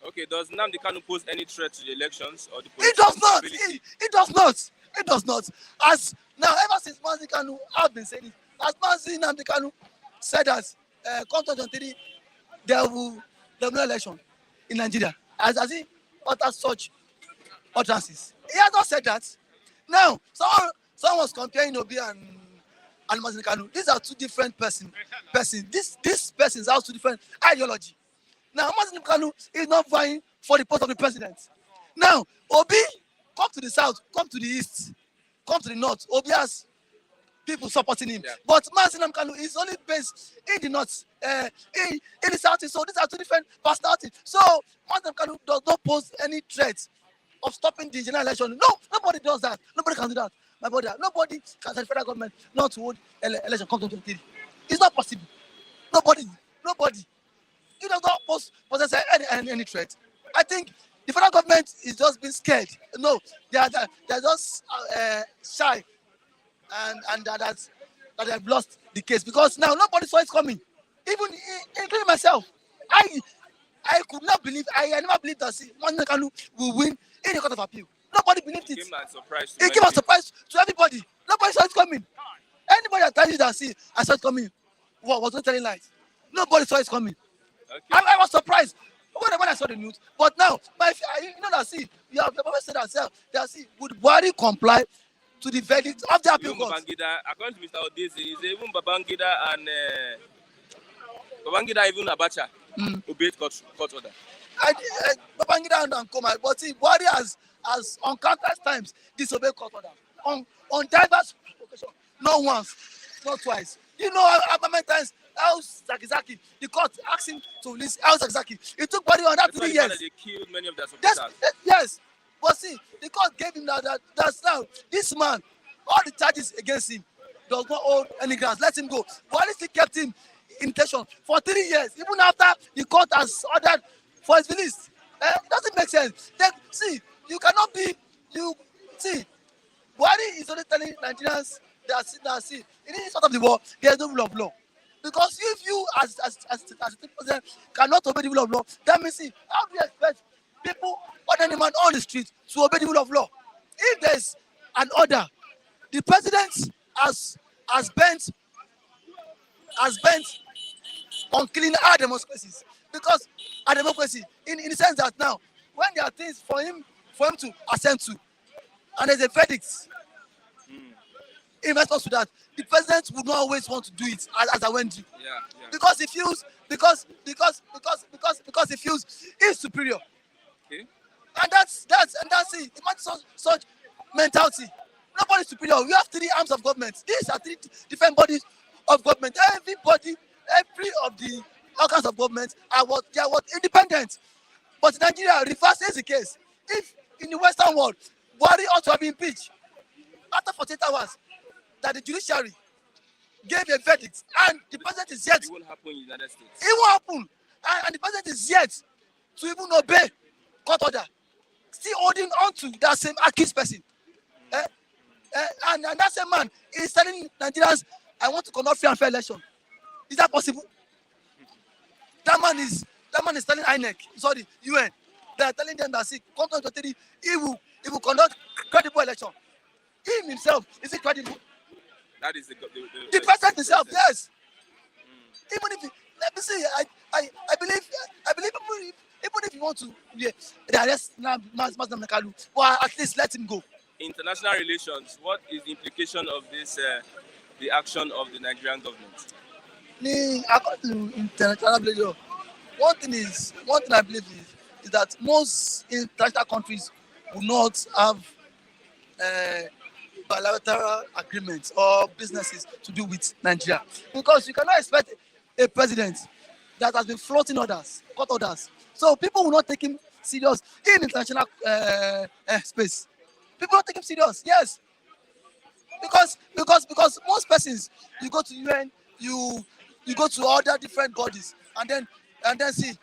Speaker 1: Okay, does Nnamdi Kanu pose any threat to the elections or the
Speaker 4: It does not. It does not. It does not. As now, ever since Mazi Kanu, I've been saying it. As Mazi Nnamdi Kanu said that come 2023, there will be no election in Nigeria. As he utters such utterances. He has not said that. Now, someone was comparing Obi and Mazi Kanu. These are two different persons. This persons have two different ideology. Now, Mazi Kanu is not vying for the post of the president. Now, Obi, come to the south, come to the east, come to the north. Obi has people supporting him. Yeah. But Mazi Kanu is only based in the north, in the south. So these are two different personalities. So Mazi Kanu does not pose any threat of stopping the general election. No, nobody does that. Nobody can do that. My brother, nobody can tell the federal government not to hold election come 2023. It's not possible. Nobody. It does not possess any threat. I think the federal government is just being scared. No, they are just shy, and that they have lost the case because now nobody saw it coming, even including myself. I could not believe. I never believed that Mazi Kanu will win in the Court of Appeal. Nobody believed it. It came as a surprise to everybody. Nobody saw it coming. Anybody that tells you that I saw it coming was not telling lies. Nobody saw it coming. Okay. I was surprised when I saw the news. But now, you know that you have always said that would Buhari comply to the verdict of the appeal court?
Speaker 1: According to Mr. Odezi, even Babangida and even Abacha obeyed court order.
Speaker 4: Babangida and Koma, but Buhari has on countless times disobeyed court order on diverse occasions. Not once, not twice. You know how many times El Zakizaki, the court asked him to release El Zakizaki. It took Buhari on that 3 years.
Speaker 1: They killed many of their supporters.
Speaker 4: Yes, But see, the court gave him that's now this man, all the charges against him does not hold any grounds. Let him go. Buhari still kept him in detention for 3 years, even after the court has ordered for his release. It doesn't make sense. Then see, you cannot be see. Buhari is only telling Nigerians that see in this part of the world there is no rule of law. Because if you as the president cannot obey the rule of law, that means see, how do you expect people, ordinary man on the street, to obey the rule of law? If there's an order, the president has bent on killing our democracies. Because our democracy, in the sense that now, when there are things for him to assent to, and there's a verdict, in response to that, the president would not always want to do it as I went to.
Speaker 1: Yeah.
Speaker 4: Because he feels he feels he's superior.
Speaker 1: Okay.
Speaker 4: And that's it. Imagine such mentality. Nobody is superior. We have 3 arms of government. These are 3 different bodies of government. Every of the organs of government they are independent. But in Nigeria, reverse is the case. If in the Western world, Buhari ought to have been impeached after 48 hours, that the judiciary gave a verdict, and the president is yet.
Speaker 1: It won't happen in the United States.
Speaker 4: It won't happen, and the president is yet to even obey court order, still holding on to that same accused person. And that same man is telling Nigerians, "I want to conduct free and fair election." Is that possible? That man is telling INEC, sorry, UN, they are telling them that see, come 2023, he will conduct credible election. Him himself, is it credible?
Speaker 1: That is the
Speaker 4: president himself, yes. Even if let me see, I believe even if you want to they arrest Master Kanu, well, at least let him go.
Speaker 1: International relations, what is the implication of this the action of the Nigerian government?
Speaker 4: According to international relations, one thing I believe is that most international countries will not have bilateral agreements or businesses to do with Nigeria, because you cannot expect a president that has been floating court orders. So people will not take him serious in international space. People don't take him serious, yes, because most persons, you go to UN, you go to other different bodies, and then see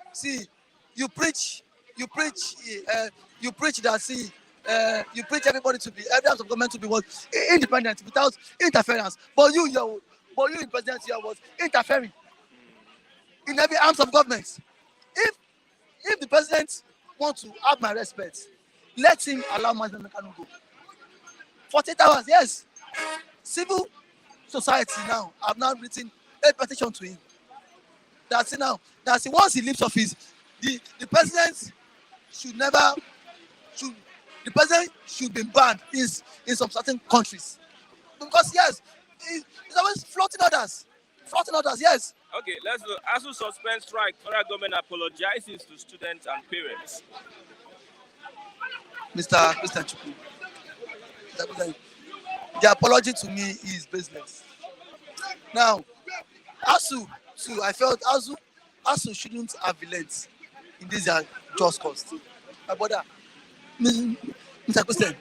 Speaker 4: you preach that you preach everybody to be every arms of government to be what independent without interference. But you in president here was interfering in every arms of government. If the president wants to have my respect, let him allow Master Kanu go. 48 hours, yes. Civil society now have now written a petition to him. That's once he leaves office, the president should be banned in some certain countries, because yes, he's always floating orders, yes.
Speaker 1: Okay, let's go. ASU suspend strike. Federal government apologizes to students and parents.
Speaker 4: Mr. Chukwu, the apology to me is business. Now, ASU too, I felt ASU shouldn't have relent in this just cause. My brother, Mr. Christian,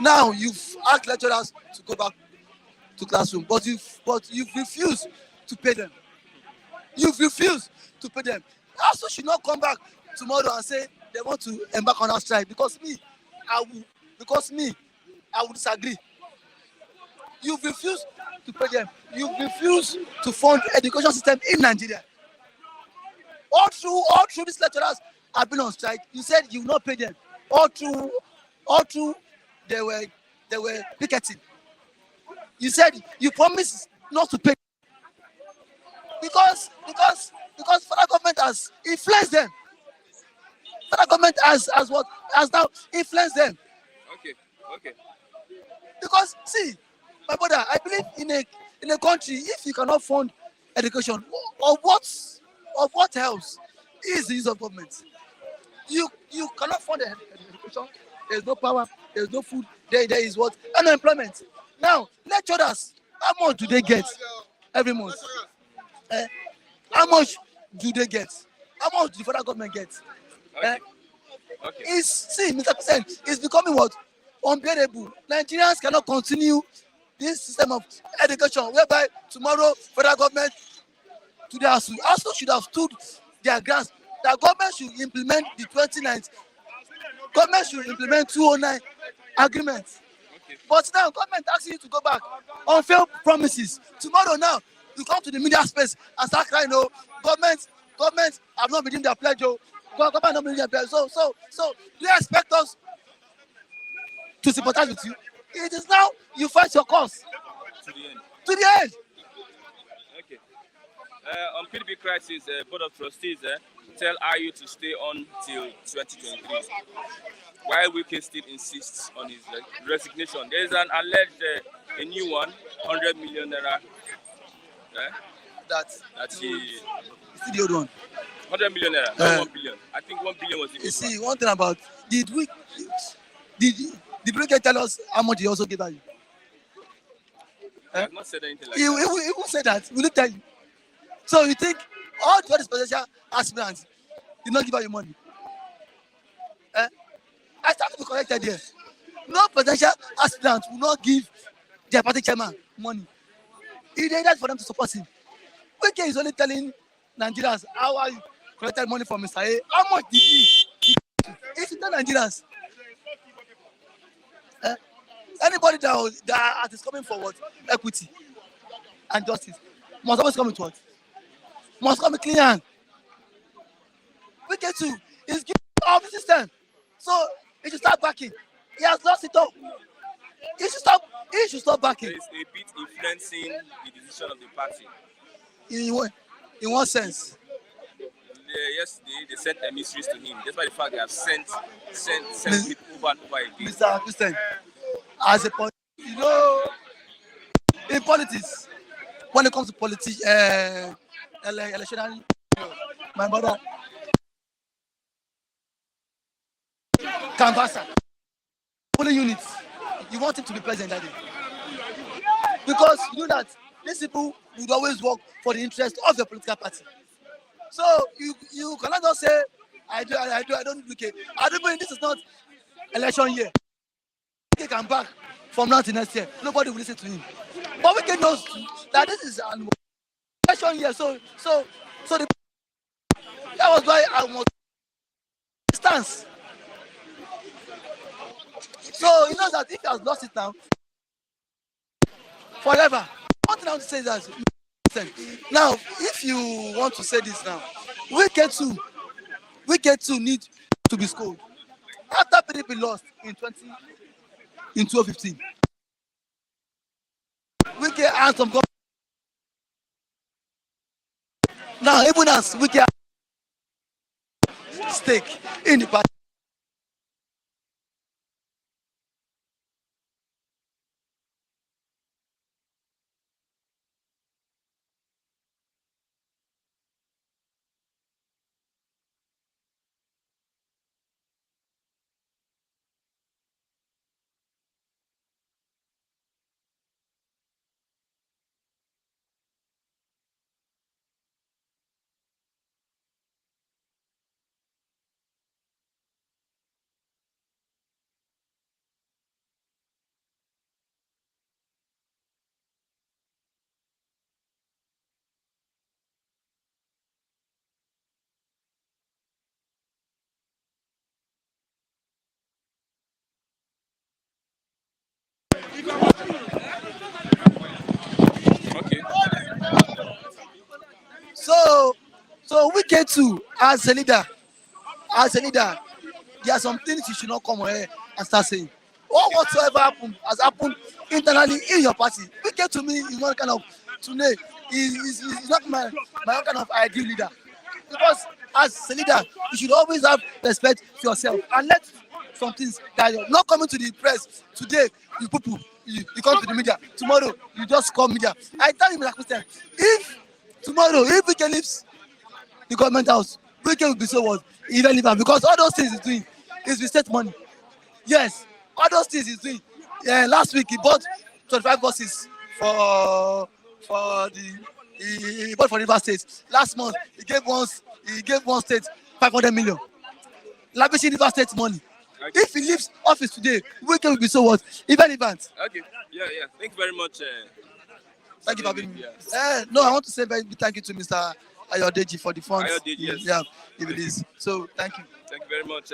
Speaker 4: now you've asked lecturers to go back to classroom, but you've refused to pay them. ASU should not come back tomorrow and say they want to embark on our strike, because I will disagree. You've refused to pay them. You've refused to fund education system in Nigeria. All through these lecturers have been on strike. You said you will not pay them. All through they were picketing. You said you promised not to pay because federal government has influenced them. Federal government has now influenced them.
Speaker 1: Okay.
Speaker 4: Because see, my brother, I believe in a country, if you cannot fund education, of what else is the use of government? You cannot fund education. There is no power. There is no food. There is what? Unemployment. Now, lecturers, how much do they get every month? How much do they get? How much do the federal government get?
Speaker 1: Okay. Okay.
Speaker 4: See, Mr. President, it's becoming what? Unbearable. Nigerians cannot continue this system of education whereby tomorrow federal government today ASU should have stood their grounds. The government should implement the 29th. Government should implement 209 agreements.
Speaker 1: Okay.
Speaker 4: But now government asking you to go back on failed promises. Tomorrow now, you come to the media space and start crying, oh, government have not redeemed their pledge, oh, government have not redeemed their pledge. So, do you expect us to sympathize with you? It is now you fight your cause.
Speaker 1: To the end.
Speaker 4: To the end.
Speaker 1: Okay. On PDP crisis, Board of Trustees tell IU to stay on till 2023. While Wike still insists on his resignation. There is an alleged, a new one, 100 million naira. That he.
Speaker 4: It's the old one.
Speaker 1: 100 million naira, not 1 billion. I think 1 billion was the
Speaker 4: You see, one thing about did Brigadier tell us how much he also gave you?
Speaker 1: I have not said anything like
Speaker 4: He
Speaker 1: that.
Speaker 4: will say that. Will he tell you? So you think all the potential aspirants did not give out your money? I start to be corrected here. No potential aspirant will not give their party chairman money. He did that for them to support him. Wike is only telling Nigerians how I collected money from Mr. A. How much did he? He should tell Nigerians. Anybody that is coming forward, equity and justice, must always come with what? Must come with clean hand. Wike too is giving up the system. So he should start backing. He has lost it all. He should stop backing.
Speaker 1: There is a bit influencing the decision of the party.
Speaker 4: In what sense?
Speaker 1: Yesterday, they sent emissaries to him. Despite the fact they have sent people over and over again.
Speaker 4: Mr. Christian, as a in politics, when it comes to politics, election, my brother, canvasser, polling units, you want him to be president that day. Because you know that these people would always work for the interest of the political party. So you cannot just say, I don't look at. I don't mean this is not election year. He can back from now to next year. Nobody will listen to him. But we can know that this is an election year. So that was why I was stance. So he knows that if he has lost it now, forever. One thing I want to say is that now, if you want to say this now, Wike too need to be scolded. After PDP lost in 2015, Wike has some government. Now, even as Wike has stake in the party.
Speaker 1: Okay.
Speaker 4: So Wike too, as a leader, there are some things you should not come here and start saying. Or whatsoever has happened internally in your party. Wike to me is not kind of today. He's not my own kind of ideal leader. Because as a leader, you should always have respect for yourself and let some things that you're not coming to the press today. You people, you come to the media. Tomorrow, you just call media. I tell you, Mr. Christian, if tomorrow, if Wike leaves the government house, Wike will be so what? Irrelevant, because all those things he's doing is with state money. Yes, all those things he's doing. Last week he bought 25 buses for he bought for River State. Last month he gave one state 500 million. lavishing River State money.
Speaker 1: Okay.
Speaker 4: If he leaves office today, weekend will be so what? Irrelevant.
Speaker 1: Okay. Yeah. Thank you very much.
Speaker 4: Thank you for having me.
Speaker 1: Yeah.
Speaker 4: No, I want to say very big thank you to Mr. Ayodeji for the funds.
Speaker 1: Ayodeji, yes.
Speaker 4: Yeah, if it is. So thank you.
Speaker 1: Thank you very much.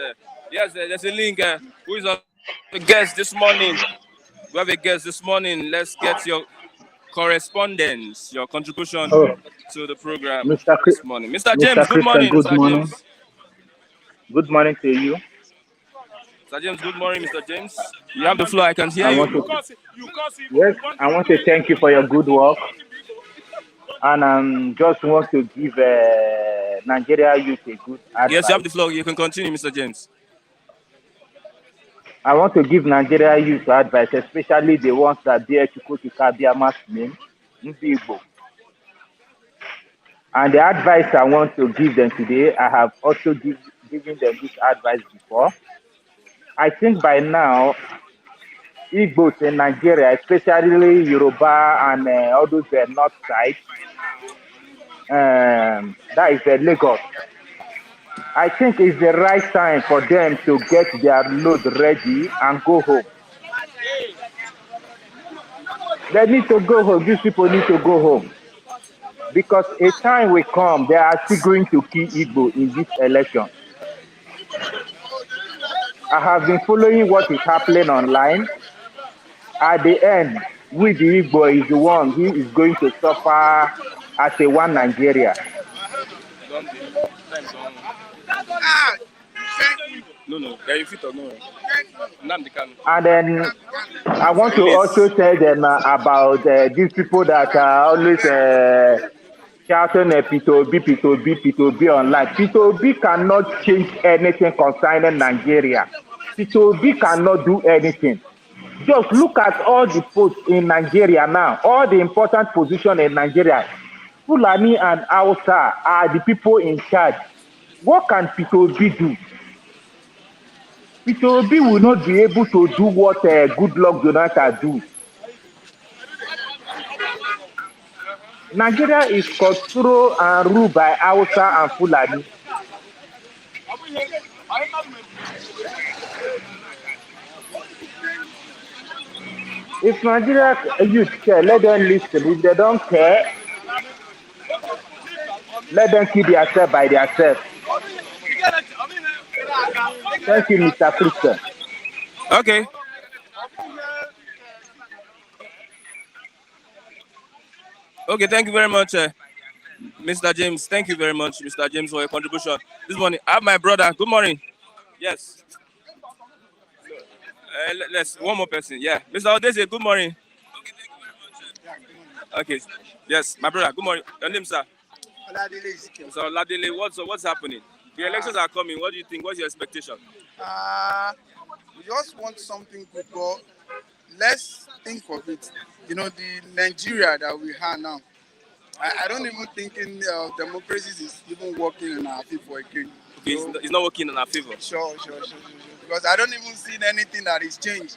Speaker 1: Yes, there's a link. Who is on the guest this morning? We have a guest this morning. Let's get your correspondence, your contribution to the program this morning. Mr. James, good morning.
Speaker 5: Good
Speaker 1: Mr.
Speaker 5: morning.
Speaker 1: James.
Speaker 5: Good morning to you.
Speaker 1: Mr. James, good morning, Mr. James. You have the floor. I can hear you.
Speaker 5: Yes, I want to thank you for your good work. And just want to give Nigeria youth a good advice.
Speaker 1: Yes, you have the floor. You can continue, Mr. James.
Speaker 5: I want to give Nigeria youth advice, especially the ones that dare to go to Kabiama's name, Igbo. And the advice I want to give them today, I have also given them this advice before. I think by now, Igbos in Nigeria, especially Yoruba and all those north side, that is Lagos. I think it's the right time for them to get their load ready and go home. They need to go home. These people need to go home. Because a time will come, they are still going to kill Igbo in this election. I have been following what is happening online. At the end, with the Igbo is the one who is going to suffer as a one Nigeria.
Speaker 1: No.
Speaker 5: And then I want to also tell them about these people that are always shouting P2B online. P2B cannot change anything concerning Nigeria. P2B cannot do anything. Just look at all the posts in Nigeria now, all the important positions in Nigeria. Fulani and Hausa are the people in charge. What can P2B do? P2B will not be able to do what Goodluck Jonathan do. Nigeria is controlled and ruled by Hausa and Fulani. If Nigeria youth care, let them listen. If they don't care, let them keep themselves by themselves. Thank you, Mr. Christian.
Speaker 1: Okay. Okay, thank you very much, Mr. James. Thank you very much, Mr. James, for your contribution this morning. I have my brother. Good morning. Yes. Let's one more person. Yeah, Mr. Odese. Good morning. Okay, thank you very much. Okay. Yes, my brother. Good morning. Your name, sir? So Ladele, what's happening? The elections are coming. What do you think? What's your expectation?
Speaker 2: We just want something good, but let's think of it. You know, the Nigeria that we have now, I don't even think democracy is even working in our favor again.
Speaker 1: Okay, so, it's not working in our favor.
Speaker 2: Sure. Because I don't even see anything that is changed.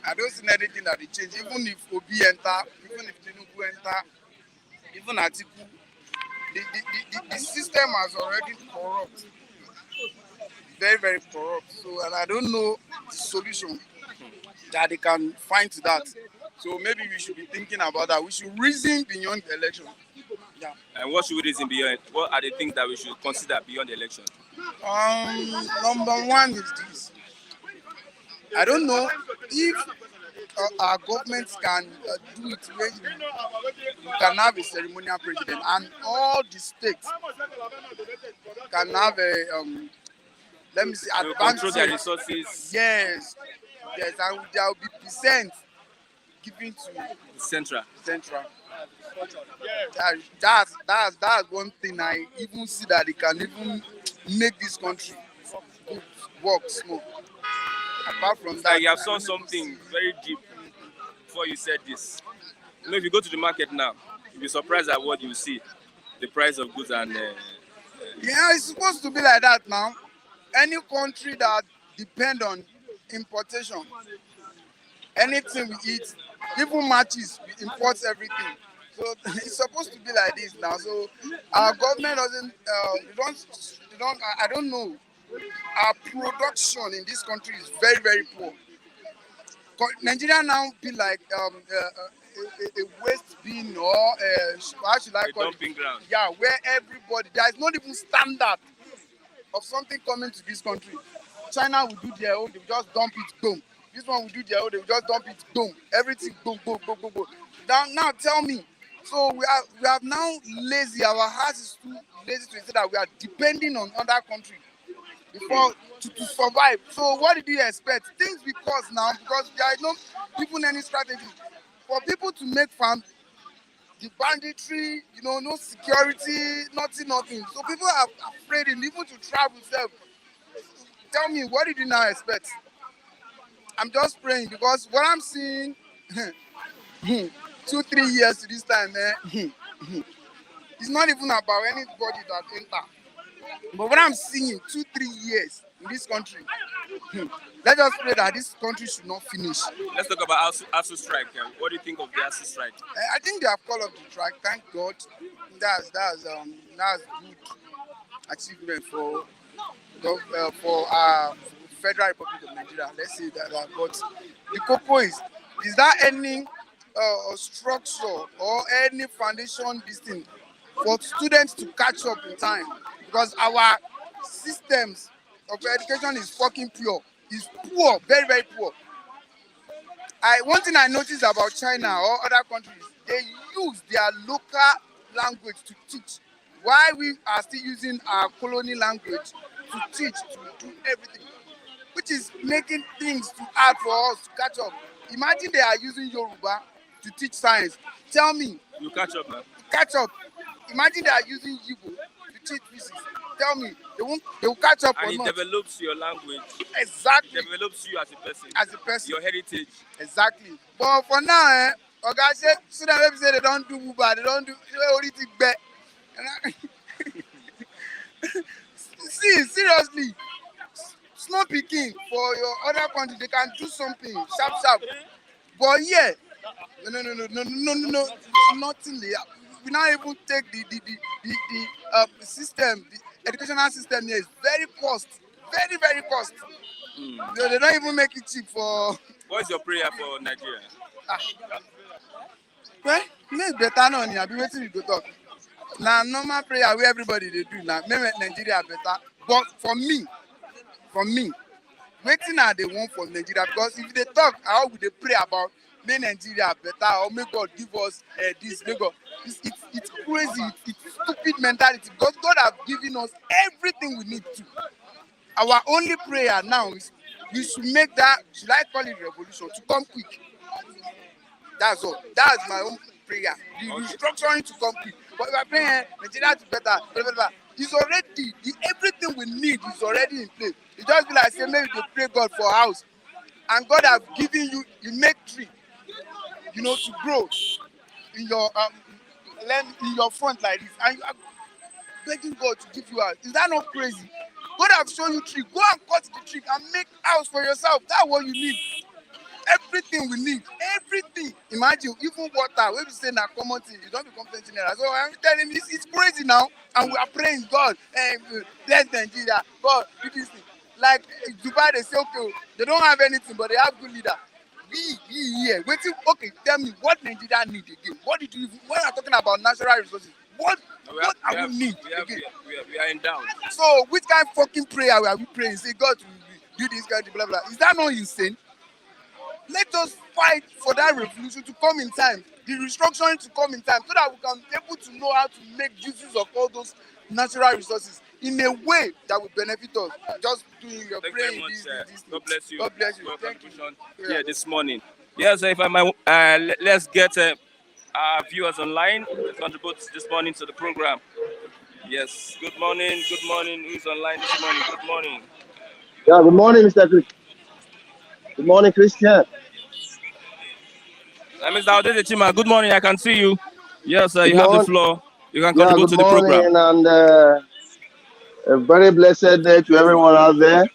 Speaker 2: I don't see anything that is changed. Even if Obi enter, even if Tinubu enter, even Atiku, the system has already corrupt. Very, very corrupt. So, and I don't know the solution that they can find to that. So maybe we should be thinking about that. We should reason beyond the election. Yeah.
Speaker 1: And what should we reason beyond? What are the things that we should consider beyond the election?
Speaker 2: Number one is this. I don't know if our government can do it where you can have a ceremonial president and all the states can have a let me see, advantage.
Speaker 1: Control their resources.
Speaker 2: Yes, and there will be percent given to
Speaker 1: Central.
Speaker 2: That's one thing I even see that they can even make this country work smooth. Apart from that,
Speaker 1: you have saw something very deep before you said this. You know, if you go to the market now, you'll be surprised at what you see. The price of goods and
Speaker 2: yeah, it's supposed to be like that now. Any country that depend on importation, anything we eat, even matches, we import everything. So it's supposed to be like this now. So our government doesn't, I don't know our production in this country is very, very poor. Nigeria now be like a waste bin or how should I call it?
Speaker 1: Dumping ground.
Speaker 2: Yeah, where everybody, there is not even standard of something coming to this country. China will do their own, they will just dump it, boom. This one will do their own, they will just dump it, boom. Everything, boom, boom, boom, boom, boom. Now tell me, so we have now lazy, our heart is too lazy to say that we are depending on other countries before to survive. So what did you expect? Things because there is no even any strategy for people to make farm. The banditry, no security, nothing. So people are afraid and even to travel self. Tell me, what did you now expect? I'm just praying because what I'm seeing 2-3 years to this time, it's not even about anybody that enter. But what I'm seeing 2-3 years in this country, let us pray that this country should not finish.
Speaker 1: Let's talk about ASU strike. What do you think of the ASU strike?
Speaker 2: I think they have called up the strike. Thank God. That's good achievement for Federal Republic of Nigeria. Let's say that. But the cocoa is there any structure or any foundation this thing for students to catch up in time? Because our systems of education is fucking pure. It's poor, very, very poor. One thing I noticed about China or other countries, they use their local language to teach. Why we are still using our colonial language to teach, to do everything, which is making things too hard for us to catch up. Imagine they are using Yoruba to teach science. Tell me.
Speaker 1: You catch up, man.
Speaker 2: Catch up. Imagine they are using Igbo to teach physics. Tell me, they will catch up
Speaker 1: and
Speaker 2: or not.
Speaker 1: And it develops your language.
Speaker 2: Exactly.
Speaker 1: It develops you as a person.
Speaker 2: As a person.
Speaker 1: Your heritage.
Speaker 2: Exactly. But for now, Oga say, students say they don't do Uber, they don't do everything bad. See, seriously, small picking for your other country, they can do something sharp. But yeah, no, nothing there. We now even take the system, the educational system here is very cost. They don't even make it cheap for.
Speaker 1: What is your prayer for Nigeria?
Speaker 2: Well, it's better now. I be waiting to go talk. Now normal prayer where everybody they do now. Maybe Nigeria better. But for me, waiting now they want for Nigeria because if they talk, how would they pray about make Nigeria better or make God give us this? Make God, it's crazy. It's stupid mentality because God has given us everything we need to. Our only prayer now is we should make that, should I call it revolution, to come quick. That's all. That's my own prayer. The restructuring to come quick. But if I pray Nigeria to better, it's already, everything we need is already in place. It just be like say maybe they pray God for a house. And God has given you, make tree, to grow in your in your front like this. And you are begging God to give you a house. Is that not crazy? God have shown you tree. Go and cut the tree and make house for yourself. That's what you need. Everything we need. Everything. Imagine, even water. When we say na common thing, you don't become 20 naira. So I'm telling you, it's crazy now. And we are praying, God, bless Nigeria. God, do this thing. Like Dubai, they say, okay, they don't have anything, but they have good leader. We here. Waiting. Okay, tell me what Nigeria need again. What did you? When I'm talking about natural resources, what are we need again?
Speaker 1: We are in doubt.
Speaker 2: So which kind of fucking prayer are we praying? Say God will do this, God, blah blah. Is that not insane? Let us fight for that revolution to come in time, the restructuring to come in time, so that we can be able to know how to make uses of all those natural resources in a way that will benefit us. Just doing your praying.
Speaker 1: God bless you.
Speaker 2: God bless you.
Speaker 1: For your contribution here this morning. Yes, so if I might, let's get our viewers online to contribute this morning to the program. Yes. Good morning. Good morning. Who's online this morning? Good morning.
Speaker 6: Yeah. Good morning, Mr. Chris. Good morning, Christian.
Speaker 1: Mr. Odedechima, good morning. I can see you. Yes, you have the floor. You can contribute to the program.
Speaker 6: Good morning, and a very blessed day to everyone out there.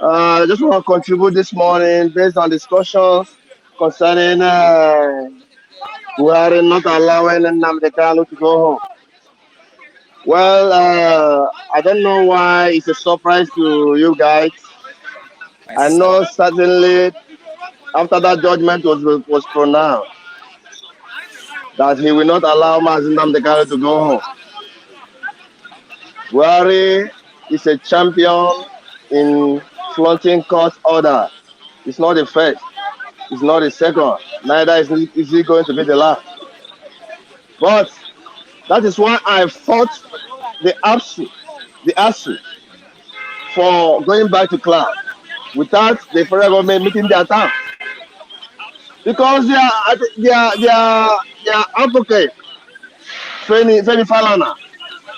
Speaker 6: I just want to contribute this morning based on discussions concerning we are not allowing Nnamdi Kanu to go home. Well, I don't know why it's a surprise to you guys. I know certainly after that judgment was pronounced that he will not allow Mazin Namdekano to go home. Buhari is a champion in flaunting court order. It's not the first. It's not the second. Neither is he going to be the last. But that is why I fought the ASU for going back to class without the federal government meeting their terms. Because their advocate, Femi Falana,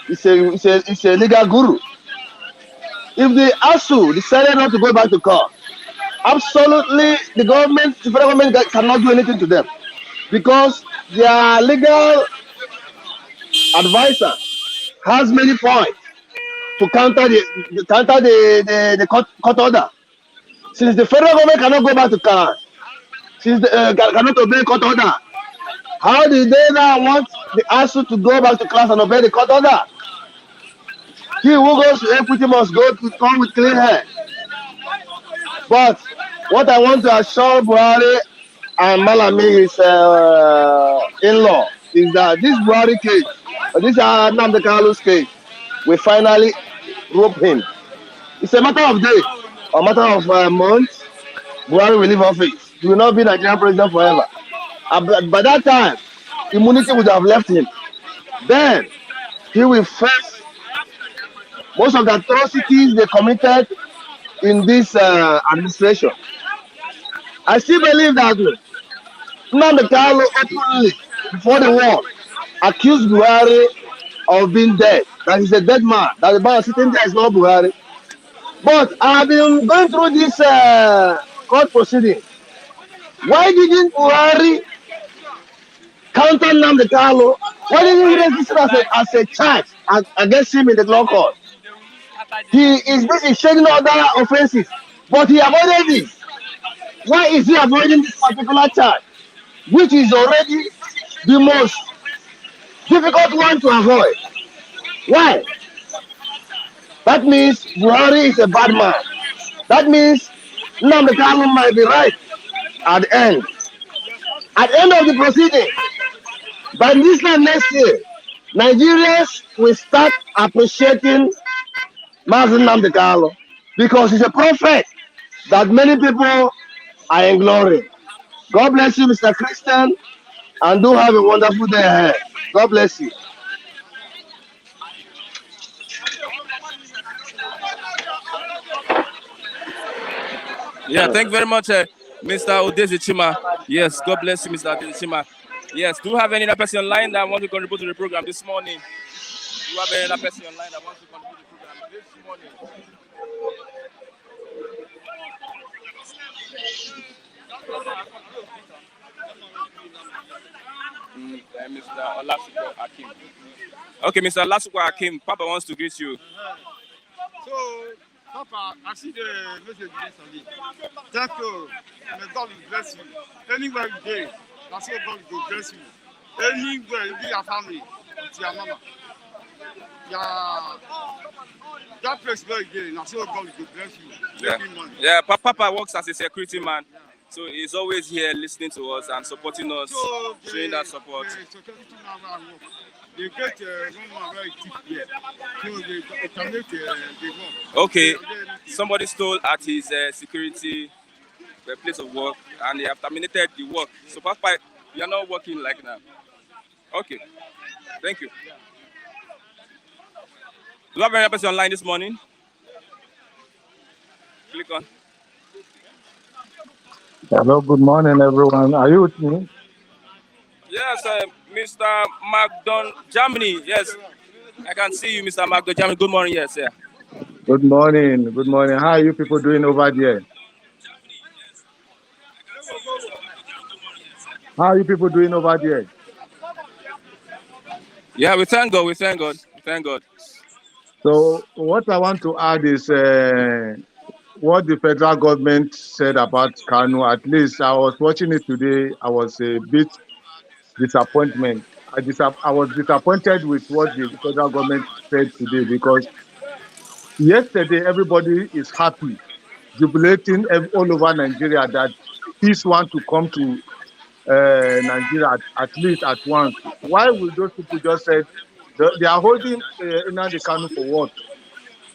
Speaker 6: is a legal guru. If the ASU decided not to go back to court, absolutely the federal government cannot do anything to them because their legal advisor has many points to counter the court order. Since the federal government cannot go back to class, since cannot obey court order, how did they now want the ASU to go back to class and obey the court order? He who goes to equity must come with clean hair. But what I want to assure Buhari and Malami, his in-law, is that this Buhari case, this Nnamdi Kanu's case, we finally rope him. It's a matter of days, a matter of months. Buhari will leave office. He will not be Nigerian president forever. By that time, immunity would have left him. Then he will face most of the atrocities they committed in this administration. I still believe that Nnamdi Kanu openly, before the war, accused Buhari of being dead. That he's a dead man. That the man sitting there is not Buhari. But I've been going through this court proceeding. Why didn't Buhari counter Nnamdi Kanu? Why didn't he raise this as a charge against him in the law court? He is busy shedding other offenses, but he avoided this. Why is he avoiding this particular charge, which is already the most difficult one to avoid? Why? That means Buhari is a bad man. That means Nnamdi Kanu might be right at the end. At the end of the proceeding, by this time next year, Nigerians will start appreciating Mazin Nnamdi Kanu because he's a prophet that many people are in glory. God bless you, Mr. Christian, and do have a wonderful day ahead. God bless you.
Speaker 1: Yeah, thank you very much, Mr. Odezichima. Yes, God bless you, Mr. Odezichima. Yes, do you have any other person online that wants to contribute to the program this morning? Do you have any other person online that wants to contribute to the program this morning? Mr. Olasuko Akim. Okay, Mr. Olasuko Akim, Papa wants to greet you.
Speaker 7: So, Papa, I see the message yesterday. Thank you. May God bless you. Anywhere you go, I say God will bless you. Anywhere you be your family, with your mama. That place where you go, I say God will bless you.
Speaker 1: Yeah, Papa works as a security man. So he's always here listening to us and supporting us, showing that support.
Speaker 7: They get one very deep here. So they can make the work.
Speaker 1: Okay, somebody stole at his security place of work and they have terminated the work. So Papa, you are not working like now. Okay, thank you. Do you have any person online this morning? Click on.
Speaker 8: Hello, good morning, everyone. Are you with me?
Speaker 1: Yes, Mr. Magdon Germany. Yes, I can see you, Mr. Magdon Germany. Good morning, yes, sir.
Speaker 8: Good morning. Good morning. How are you people doing over there? How are you people doing over there?
Speaker 1: Yeah, we thank God. We thank God. We thank God.
Speaker 8: So what I want to add is what the federal government said about Kanu. At least I was watching it today. I was a bit disappointed I was disappointed with what the federal government said today, because yesterday everybody is happy, jubilating all over Nigeria that peace want to come to Nigeria at least at once. Why will those people just say they are holding Nnamdi Kanu for what?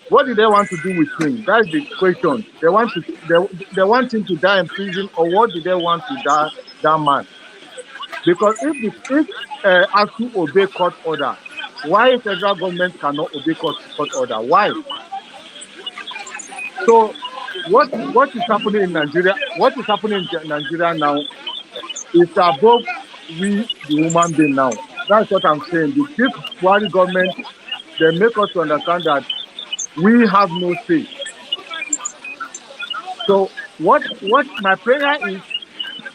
Speaker 8: What did they want to do with him? That's the question. They want him to die in prison, or what did they want to die that man? Because if ASU obey court order, why federal government cannot obey court order? Why? So what is happening in Nigeria? What is happening in Nigeria now is above we the human being now. That's what I'm saying. This Buhari government, they make us to understand that we have no say. So what my prayer is,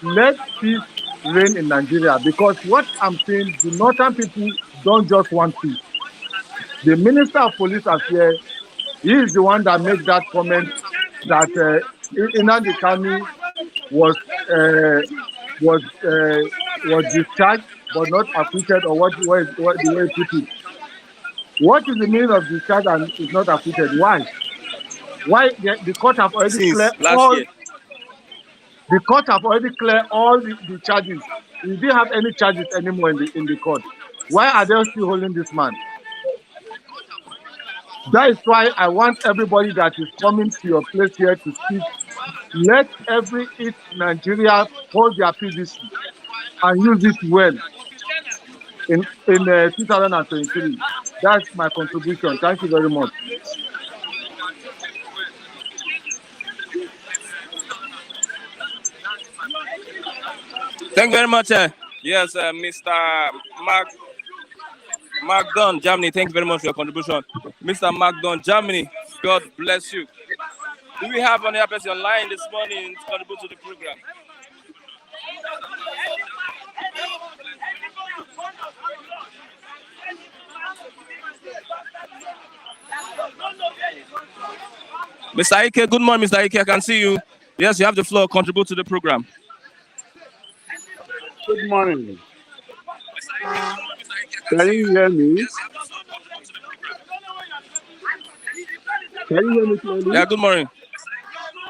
Speaker 8: let peace reign in Nigeria, because what I'm saying, the northern people don't just want peace. The Minister of Police Affairs, he is the one that made that comment that Nnamdi Kanu was discharged but not acquitted, or what the way he put it. What is the meaning of discharge and is not acquitted? Why? Why the court have already cleared all
Speaker 1: year.
Speaker 8: The court have already cleared all the charges. We didn't have any charges anymore in the court. Why are they still holding this man? That is why I want everybody that is coming to your place here to speak. Let every each Nigeria hold their PVC and use it well in 2023. That's my contribution. Thank you very much.
Speaker 1: Thank you very much. Yes, Mr. Mark Dunn, Germany. Thank you very much for your contribution. Mr. Mark Dunn, Germany. God bless you. Do we have any other person online this morning to contribute to the program? Mr. Ike, good morning, Mr. Ike. I can see you. Yes, you have the floor. Contribute to the program.
Speaker 9: Good morning. Can you hear me? Can you hear me clearly?
Speaker 1: Yeah, good morning.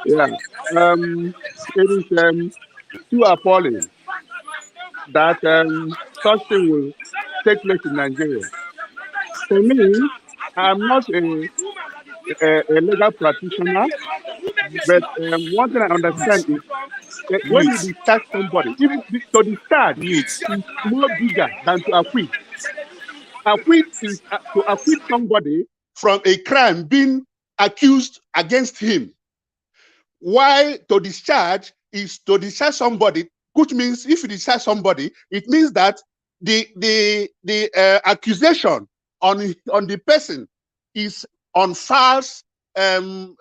Speaker 9: Yeah. It is too appalling that such thing will take place in Nigeria. For me, I'm not a legal practitioner, but one thing I understand is that when you discharge somebody, even to discharge is more bigger than to acquit. Acquit is to acquit somebody from a crime being accused against him. While to discharge is to discharge somebody, which means if you discharge somebody, it means that the accusation on the person is on false,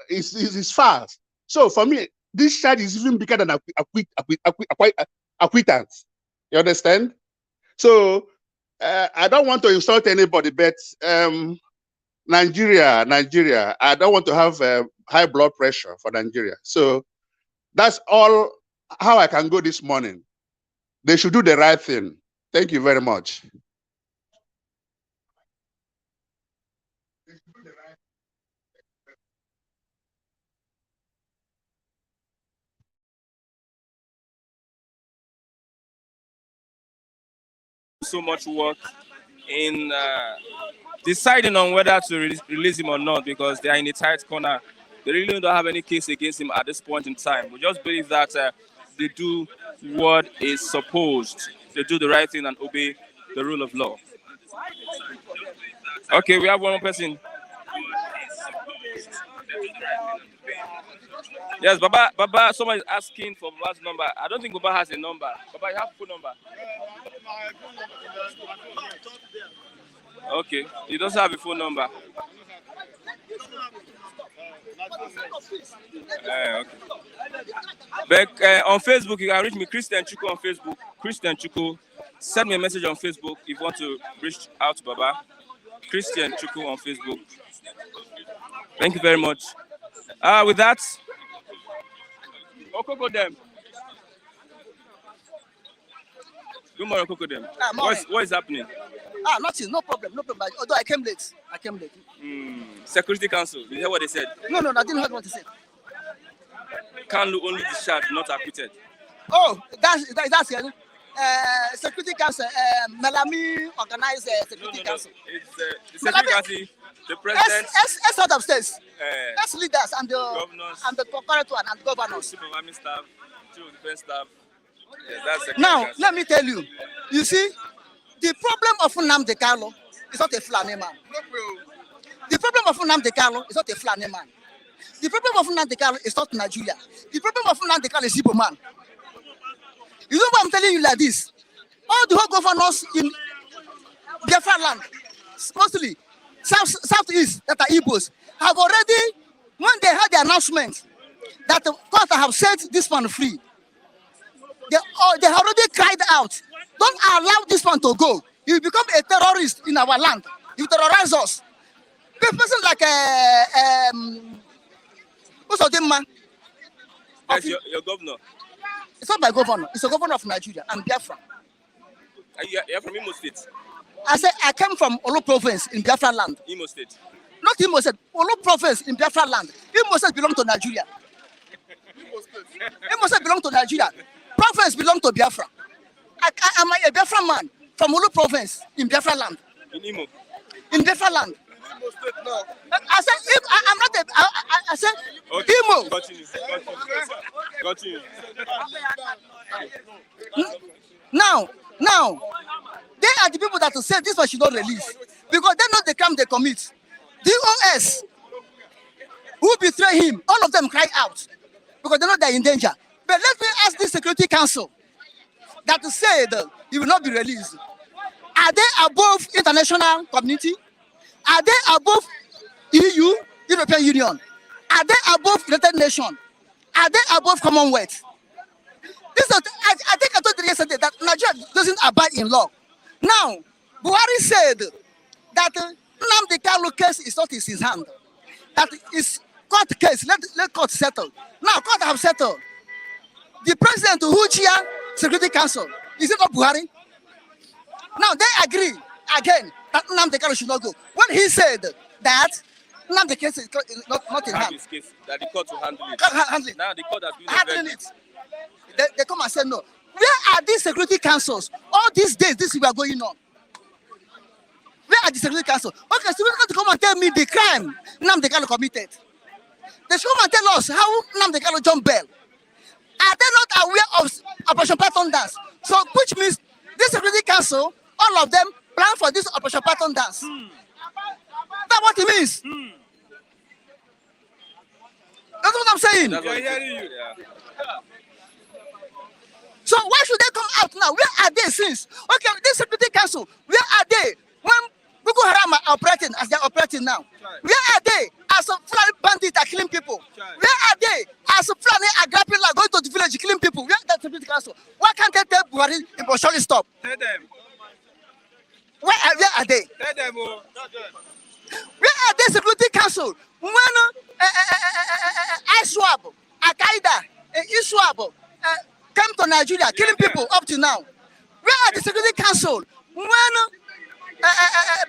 Speaker 9: is false. So for me, this charge is even bigger than acquittance. You understand? So I don't want to insult anybody, but Nigeria, I don't want to have high blood pressure for Nigeria. So that's all how I can go this morning. They should do the right thing. Thank you very much.
Speaker 1: So much work in deciding on whether to release him or not, because they are in a tight corner. They really don't have any case against him at this point in time. We just believe that they do what is supposed. They do the right thing and obey the rule of law. Okay, we have one more person. Yes, Baba, someone is asking for Baba's number. I don't think Baba has a number. Baba, you have a phone number? Okay, he doesn't have a phone number. Okay. But on Facebook, you can reach me, Christian Chuku on Facebook. Christian Chuku, send me a message on Facebook if you want to reach out to Baba. Christian Chuku on Facebook. Thank you very much. With that, Okoko them. Good morning, Kokodem.
Speaker 4: Morning.
Speaker 1: What is happening?
Speaker 4: Nothing. No problem. Although I came late.
Speaker 1: Security Council. You hear what they said?
Speaker 4: No, I didn't hear what they said.
Speaker 1: Kanu only discharged, not acquitted.
Speaker 4: Oh, that's it. Security Council. Melami organized Security Council.
Speaker 1: It's the Security Council. The president.
Speaker 4: S head of states. S leaders and the
Speaker 1: governors
Speaker 4: and the corporate one and governors.
Speaker 1: Chief of Army staff, Chief of Defense staff. That's
Speaker 4: now, let me tell you. You see, the problem of Nnamdi Kanu is not a Fulani man. The problem of Nnamdi Kanu is not a Fulani man. The problem of Nnamdi Kanu is not Nigeria. The problem of Nnamdi Kanu is Igbo man. You know what I'm telling you like this? All the whole governors in Biafra land, mostly southeast that are Igbos, have already, when they had the announcement that the court have set this man free, they already cried out, don't allow this man to go. He will become a terrorist in our land. He will terrorize us. A person like what's your name, man?
Speaker 1: That's your governor.
Speaker 4: It's not my governor. It's the governor of Nigeria. I'm Biafra.
Speaker 1: You're from Imo State?
Speaker 4: I said I came from Olu province in Biafra land.
Speaker 1: Imo State?
Speaker 4: Not Imo State. Olu province in Biafra land. Imo State belongs to Nigeria. Imo State belongs to Nigeria. Province belongs to Biafra. I'm a Biafra man from Olu province in Biafra land.
Speaker 1: In Imo?
Speaker 4: In Biafra land. I said, I'm not a. I said, okay. Imo.
Speaker 1: Continue.
Speaker 4: Now, they are the people that will say this one should not release because they know the crime they commit. DOS who betray him, all of them cry out because they know they're in danger. But let me ask this Security Council that said he will not be released. Are they above international community? Are they above EU, European Union? Are they above United Nations? Are they above Commonwealth? I think I told you yesterday that Nigeria doesn't abide in law. Now, Buhari said that Nnamdi Kanu case is not in his hand. That is court case. Let court settle. Now, court have settled. The president who chair Security Council, is it not Buhari? Now, they agree again that Nnamdi Kanu should not go. When he said that Nnamdi case is not in hand.
Speaker 1: That the court will handle it.
Speaker 4: Handle it.
Speaker 1: Now the court has been
Speaker 4: handling it. They come and say no. Where are these Security Councils? All these days, this we are going on. Where are the Security Council? Okay, so we're going to come and tell me the crime Nnamdi Kanu committed. They should come and tell us how Nnamdi Kanu jumped bail. Are they not aware of Operation Python Dance? So, which means this Security Council, all of them plan for this Operation Python Dance. That's what it means. That's what I'm saying.
Speaker 1: That's what I'm hearing you. Yeah.
Speaker 4: So why should they come out now? Where are they since? Okay, this Security Council, where are they when Boko Haram are operating as they're operating now? Where are they as a Fulani bandit are killing people? Where are they as a Fulani are grabbing like going to the village killing people? Where are the Security Council? Why can't they tell Buhari it will surely stop?
Speaker 7: Tell them.
Speaker 4: Where are they?
Speaker 7: Tell them.
Speaker 4: Where are they Security Council? When ISWAB, Al-Qaeda, ISWAB came to Nigeria, killing people up to now. Where are the Security Council when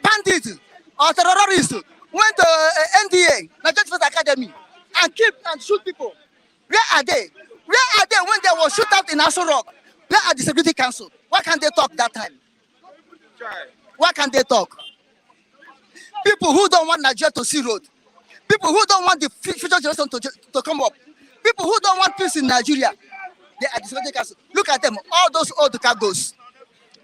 Speaker 4: bandits or terrorists went to NDA, Nigeria Defense Academy, and kill and shoot people? Where are they? Where are they when there was shootout in Aso Rock? Where are the Security Council? Why can't they talk that time? Why can't they talk? People who don't want Nigeria to see road. People who don't want the future generation to come up. People who don't want peace in Nigeria. They are the Security Council. Look at them, all those old cargoes.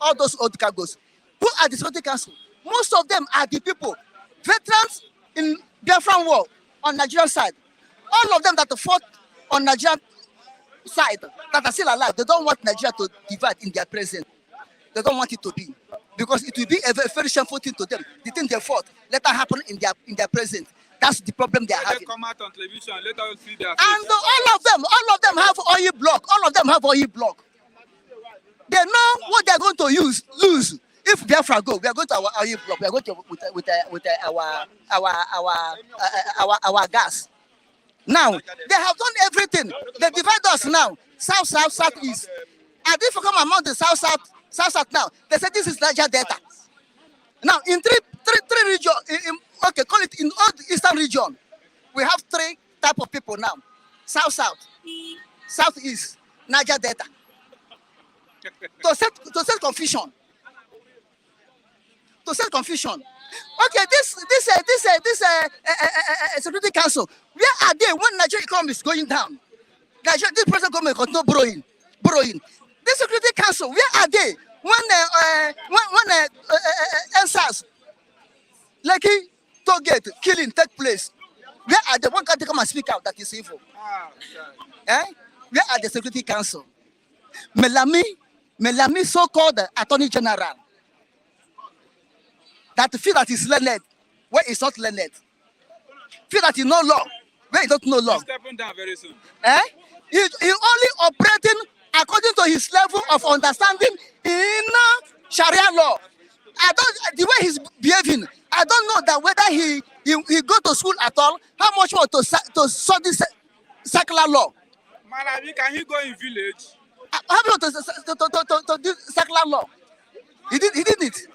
Speaker 4: All those old cargoes. Who are the Security Council? Most of them are the people, veterans in Biafran war on Nigerian side. All of them that fought on Nigerian side, that are still alive, they don't want Nigeria to divide in their present. They don't want it to be. Because it will be a very shameful thing to them. The thing they fought, let that happen in their present. That's the problem they are having.
Speaker 7: They come out on television, let us see their face.
Speaker 4: And all of them have oil block. All of them have oil block. They know what they're going to lose. If Biafra go, we are going to our oil block. We are going to with our gas. Now they have done everything. They divide us now. South, east. And if you come among the south, South now. They say this is Niger Delta. Now in three region, okay, call it in all the eastern region, we have 3 type of people now: South, Southeast, Niger Delta. To set confusion. To set confusion. Okay, this Security Council, where are they when Nigeria economy is going down? Nigeria, this present government continue borrowing. This Security Council, where are they when NSAS, Lekki, Togate, killing take place? Where are the one country come and speak out that is evil? Where are the Security Council? Melami, so-called Attorney General, that feel that is learned, where is not learned. Feel that he know law, where he don't know law.
Speaker 1: He's stepping down very soon.
Speaker 4: He only operating according to his level of understanding in Sharia law. The way he's behaving, I don't know that whether he go to school at all, how much more to study secular law.
Speaker 1: Malawi, can he go in village?
Speaker 4: How about to do secular law? He did it.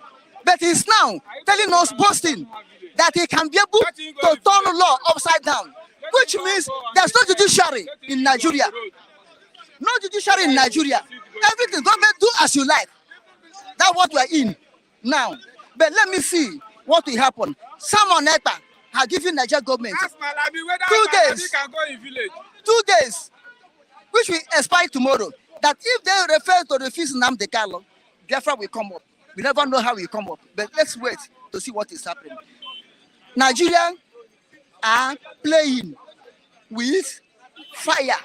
Speaker 4: But he's now telling us, boasting, that he can be able to turn law upside down, which means there's no judiciary in Nigeria. No judiciary in Nigeria. Everything, government do as you like. That's what we're in now. But let me see what will happen. Someone have given Nigeria government 2 days.
Speaker 1: Can go in village.
Speaker 4: 2 days, which will expire tomorrow. That if they refer to refuse Nnamdi Kanu, Biafra will come up. We never know how it will come up, but let's wait to see what is happening. Nigerians are playing with fire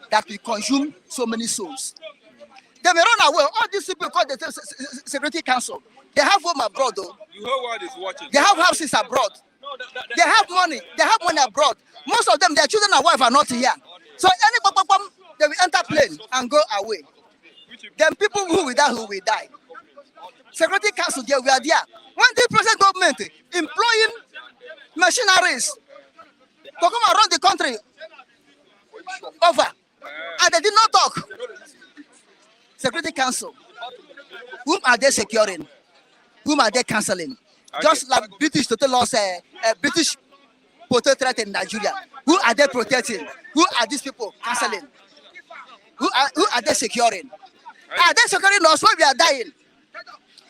Speaker 4: that will consume so many souls. They may run away. All these people called the Security Council, they have home abroad though.
Speaker 1: The whole world is watching.
Speaker 4: They have houses abroad. They have money. They have money abroad. Most of them, their children and wife are not here. So any they will enter plane and go away. Then people who will die. Security Council, they were there. When the present government employing machineries to come around the country over, and they did not talk. Security Council, whom are they securing? Whom are they cancelling? Okay. Just like British to tell us British potato threat in Nigeria. Who are they protecting? Who are these people cancelling? Who are they securing? Are they securing us when we are dying?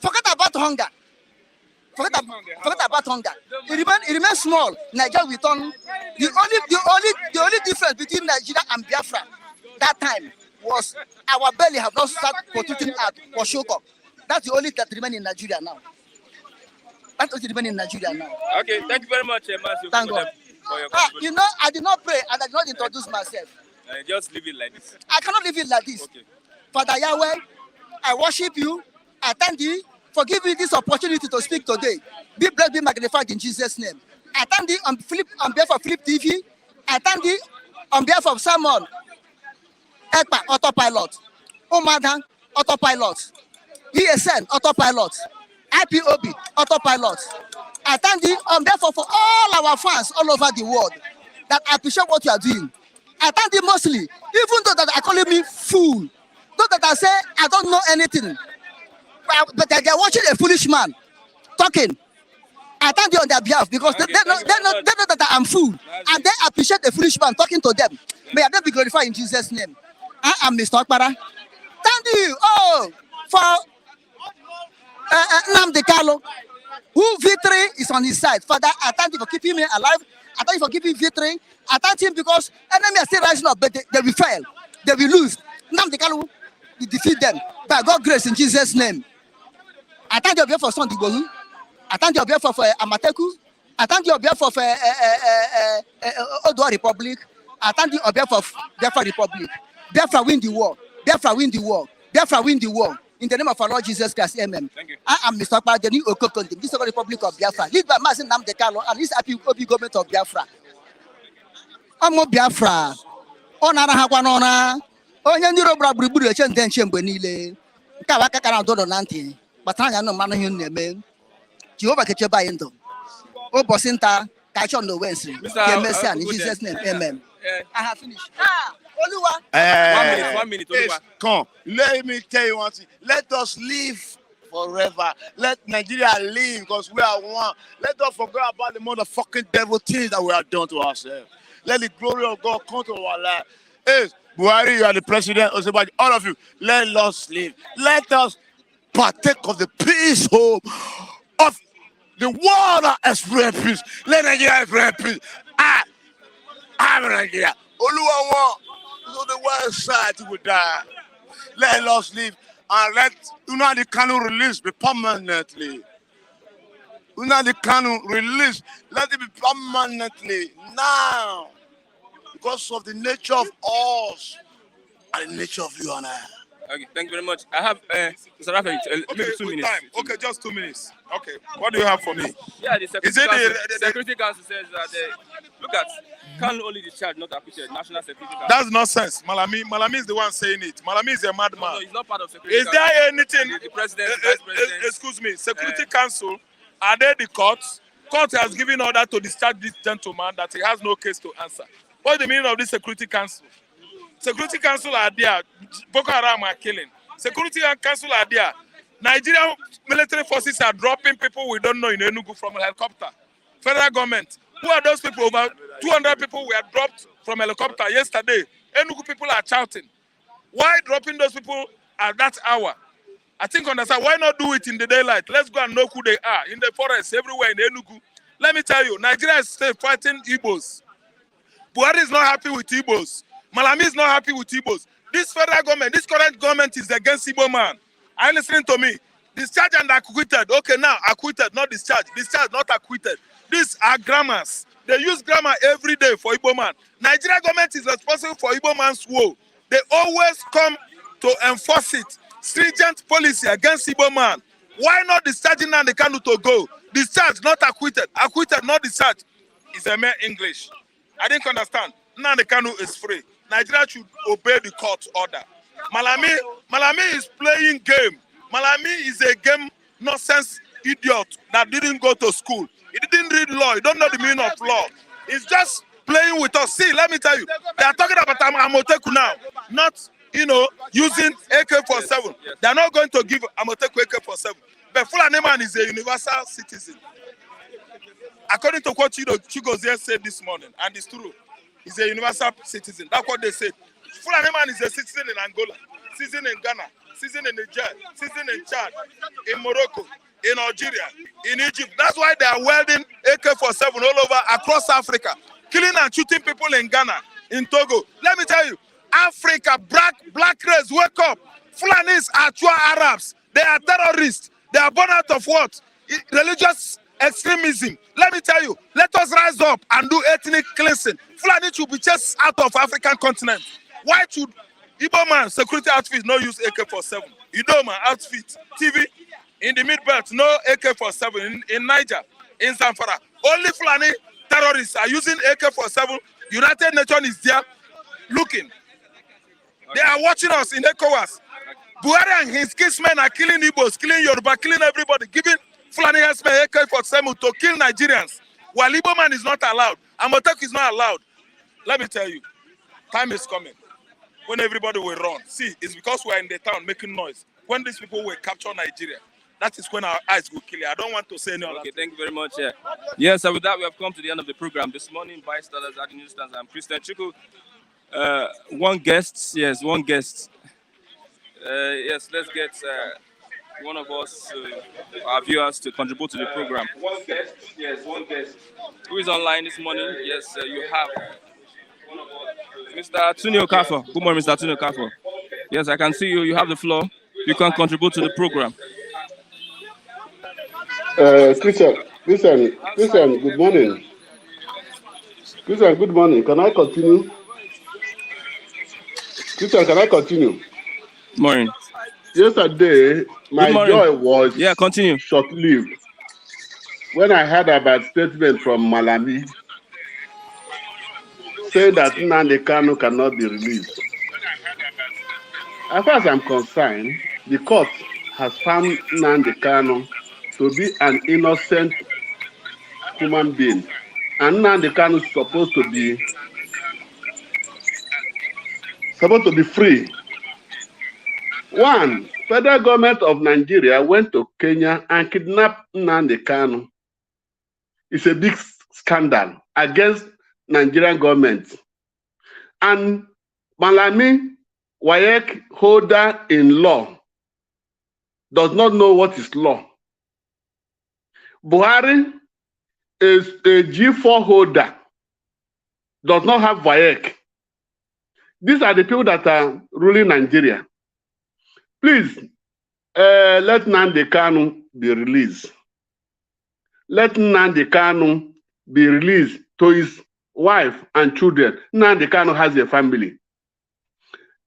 Speaker 4: Forget about hunger. Forget about hunger. It remains small. Nigeria will turn. The only difference between Nigeria and Biafra that time was our belly have not started producing out for sugar. That's the only that remains in Nigeria now. That's what remains in Nigeria now.
Speaker 1: Okay, thank you very much, Matthew.
Speaker 4: Thank God. You know, I did not pray and I did not introduce myself.
Speaker 1: Just leave it like this.
Speaker 4: I cannot leave it like this.
Speaker 1: Okay.
Speaker 4: Father Yahweh, I worship you. I thank you for giving me this opportunity to speak today. Be blessed, be magnified in Jesus' name. I thank you on behalf of Flip TV. I thank you on behalf of Simon, ECPA, Autopilot, Umadan, Autopilot, ESN, Autopilot, IPOB, Autopilot. I thank you on behalf of all our fans all over the world that appreciate what you are doing. I thank you mostly, even though that are calling me fool, though that I say I don't know anything, but they are watching a foolish man talking. I thank you on their behalf because they know that I am fool, and they appreciate the foolish man talking to them. May they be glorified in Jesus' name. I am Mr. Akbara. Thank you for Nnamdi Kanu, who victory is on his side. Father, I thank you for keeping me alive. I thank you for giving victory. I thank him because enemy are still rising up, but they will fail. They will lose. Nnamdi Kanu will defeat them by God's grace in Jesus' name. I thank you for Sunday Igbohu. I thank you for Amateku. I thank you for Odua Republic. I thank you of Biafra Republic. Biafra win the war. Biafra win the war. Biafra win the war. In the name of our Lord Jesus Christ, amen. I am Mr. Akbara, the new Okokondi, this Republic of Biafra, lead by Mazi Nnamdi Kanu and this IPOB government of Biafra. Omo Biafra. Onara hakwanona. Onye ndị robra gburugburu eche ndị nche mgbe niile. Nke a aka kana dodo na ntị. Batanya no manu ihe na-eme. Jehovah kechebe anyị ndụ. Ụbọchị nta ka chọ no wensri. In Jesus' name, amen. I have finished.
Speaker 1: 1 minute. Oluwa.
Speaker 3: Come, let me tell you one thing. Let us live forever. Let Nigeria live because we are one. Let us forget about the motherfucking devil things that we have done to ourselves. Let the glory of God come to our life. Hey, Buhari, you are the president. All of you, let us live. Let us partake of the peace hope of the world that experience peace. Let Nigeria experience peace. I'm Nigeria. Oluwa, so the world side will die. Let us live and let Nnamdi Kanu release be permanently. Nnamdi Kanu release, let it be permanently now. Because of the nature of us and the nature of you and I.
Speaker 1: Okay, thank you very much. I have Mr. Raphael, maybe 2 minutes.
Speaker 2: Time. Okay, just 2 minutes. Okay, what do you have for me?
Speaker 1: Yeah, the Security Council says that look at Kanu only discharged, not acquitted. National Security Council.
Speaker 2: That's nonsense. Malami is the one saying it. Malami is a madman.
Speaker 1: No, he's not part of Security
Speaker 2: Council. Is there anything?
Speaker 1: The President, Vice President.
Speaker 2: Excuse me. Security Council, are they the court? Court has given order to discharge this gentleman that he has no case to answer. What's the meaning of this Security Council? Security Council are there. Boko Haram are killing. Security Council are there. Nigerian military forces are dropping people we don't know in Enugu from a helicopter. Federal government. Who are those people? Over 200 people were dropped from helicopter yesterday. Enugu people are shouting. Why dropping those people at that hour? I think understand. Why not do it in the daylight? Let's go and know who they are. In the forest, everywhere in Enugu. Let me tell you, Nigeria is still fighting Igbos. Buhari is not happy with Igbos. Malami is not happy with Igbos. This federal government, this current government is against Igbo man. Are you listening to me? Discharged and acquitted. Okay, now acquitted, not discharged. Discharged, not acquitted. These are grammars. They use grammar every day for Igbo man. Nigeria government is responsible for Igbo man's woe. They always come to enforce it. Stringent policy against Igbo man. Why not discharging Nnamdi Kanu to go? Discharged, not acquitted. Acquitted, not discharged. It's a mere English. I didn't understand. Nnamdi Kanu is free. Nigeria should obey the court order. Malami is playing game. Malami is a game nonsense idiot that didn't go to school. He didn't read law. He don't know the meaning of law. He's just playing with us. See, let me tell you, they are talking about Amoteku now, not using AK-47. Yes. They are not going to give Amoteku AK-47. But Fulani man is a universal citizen. According to what Chigozie said this morning, and it's true. He's a universal citizen. That's what they said. Fulani man is a citizen in Angola, citizen in Ghana, citizen in Niger, citizen in Chad, in Morocco, in Algeria, in Egypt. That's why they are welding AK-47 all over across Africa, killing and shooting people in Ghana, in Togo. Let me tell you, Africa, black race, wake up. Fulanis are true Arabs. They are terrorists. They are born out of what? Religious extremism. Let me tell you, let us rise up and do ethnic cleansing. Fulani should be chased out of African continent. Why should Igbo man security outfit not use AK-47? Igbo man outfit, TV, in the mid-belt, no AK-47 in Niger, in Zamfara. Only Fulani terrorists are using AK-47. United Nations is there looking. They are watching us in ECOWAS. Buhari and his kinsmen are killing Igbos, killing Yoruba, killing everybody, giving Fulani herdsmen AK-47 to kill Nigerians. While Igbo man is not allowed, Amoteku is not allowed. Let me tell you, time is coming when everybody will run. See, it's because we are in the town making noise. When these people will capture Nigeria, that is when our eyes will kill it. I don't want to say anything.
Speaker 1: Okay, thank you very much. Yes, so with that, we have come to the end of the program. This morning, bystanders at the newsstands, I'm Christian Chuku. One guest. Yes, let's get one of us, our viewers, to contribute to the program. One guest. Who is online this morning? Yes, you have Mr. Tunio Kafo. Good morning, Mr. Tunio Kafo. Yes, I can see you. You have the floor. You can contribute to the program.
Speaker 9: Christian, good morning. Christian, good morning. Can I continue? Christian, can I continue?
Speaker 1: Morning.
Speaker 9: Yesterday, my joy was
Speaker 1: continue.
Speaker 9: Short-lived when I heard about statement from Malami saying that Nnamdi Kanu cannot be released. As far as I'm concerned, the court has found Nnamdi Kanu to be an innocent human being, and Nnamdi Kanu is supposed to be supposed to be free. One, federal government of Nigeria went to Kenya and kidnapped Nnamdi Kanu. It's a big scandal against Nigerian government. And Malami, WAEC holder in law, does not know what is law. Buhari is a G4 holder, does not have WAEC. These are the people that are ruling Nigeria. Please, let Nnamdi Kanu be released. Let Nnamdi Kanu be released to his wife and children. Nnamdi Kanu has a family.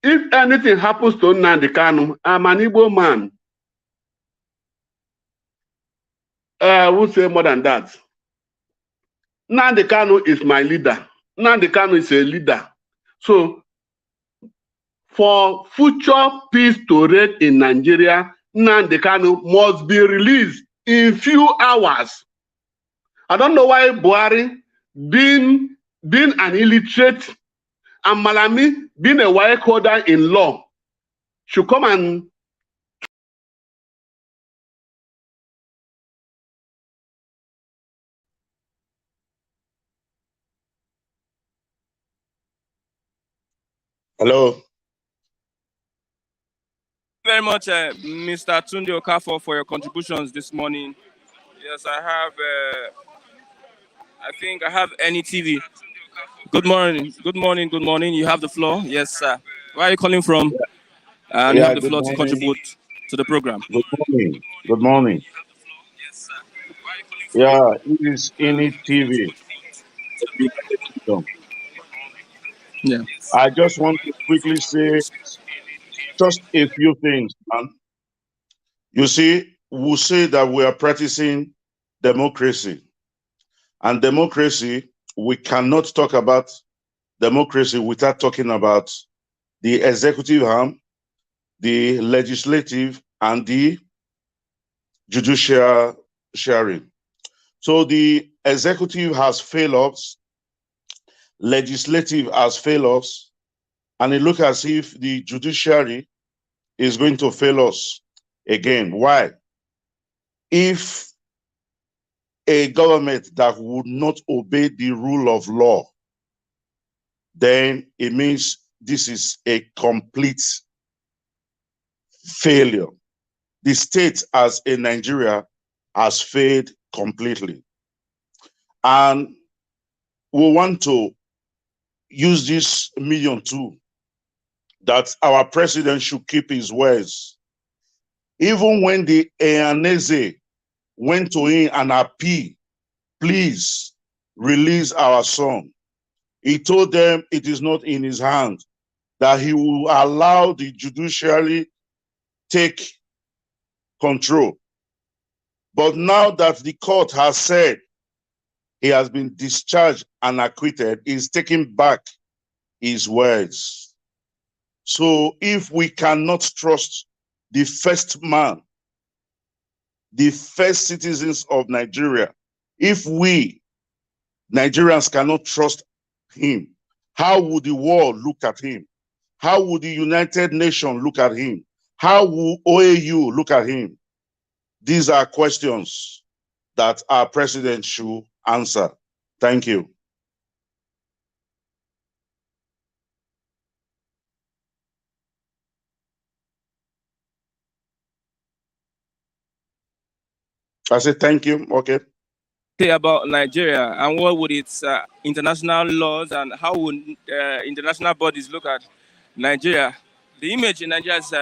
Speaker 9: If anything happens to Nnamdi Kanu, I'm an Igbo man. I would say more than that. Nnamdi Kanu is my leader. Nnamdi Kanu is a leader. So, for future peace to reign in Nigeria, Nnamdi Kanu must be released in few hours. I don't know why Buhari, being an illiterate, and Malami, being a WAEC holder in law, should come and hello.
Speaker 1: Very much, Mr. Tunde Okafor, for your contributions this morning. Yes, I have. I think I have any TV. Good morning. Good morning. Good morning. You have the floor. Yes, sir. Where are you calling from? And you have the floor to contribute to the program.
Speaker 10: Good morning. Good morning. Yeah, it is any TV.
Speaker 1: Yeah.
Speaker 10: I just want to quickly say just a few things, man. You see, we say that we are practicing democracy. And democracy, we cannot talk about democracy without talking about the executive arm, the legislative, and the judiciary. So the executive has failed us, legislative has failed us, and it looks as if the judiciary is going to fail us again. Why? If a government that would not obey the rule of law, then it means this is a complete failure. The state as a Nigeria has failed completely. And we want to use this million too, that our president should keep his words. Even when the Ehaneze went to him and appealed, please release our son, he told them it is not in his hand, that he will allow the judiciary take control. But now that the court has said he has been discharged and acquitted, he's taking back his words. So if we cannot trust the first man, the first citizens of Nigeria, if we Nigerians cannot trust him, how would the world look at him? How would the United Nations look at him? How will OAU look at him? These are questions that our president should answer. Thank you. I said thank you. Okay.
Speaker 1: About Nigeria and what would its international laws and how would international bodies look at Nigeria? The image in Nigeria is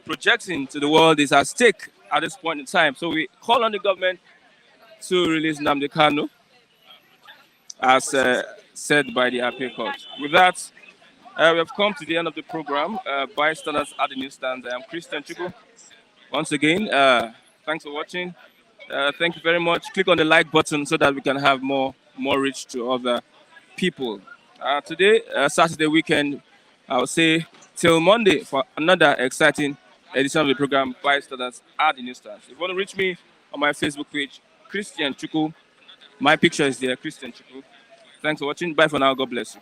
Speaker 1: projecting to the world is at stake at this point in time. So we call on the government to release Nnamdi Kanu, as said by the appeal court. With that, we have come to the end of the program. Bystanders at the newsstand. I am Christian Chukwu. Once again, thanks for watching. Thank you very much. Click on the like button so that we can have more reach to other people. Today, Saturday weekend, I will say till Monday for another exciting edition of the program Bystanders at the newsstand. If you want to reach me on my Facebook page, Christian Chukwu, my picture is there, Christian Chukwu. Thanks for watching. Bye for now. God bless you.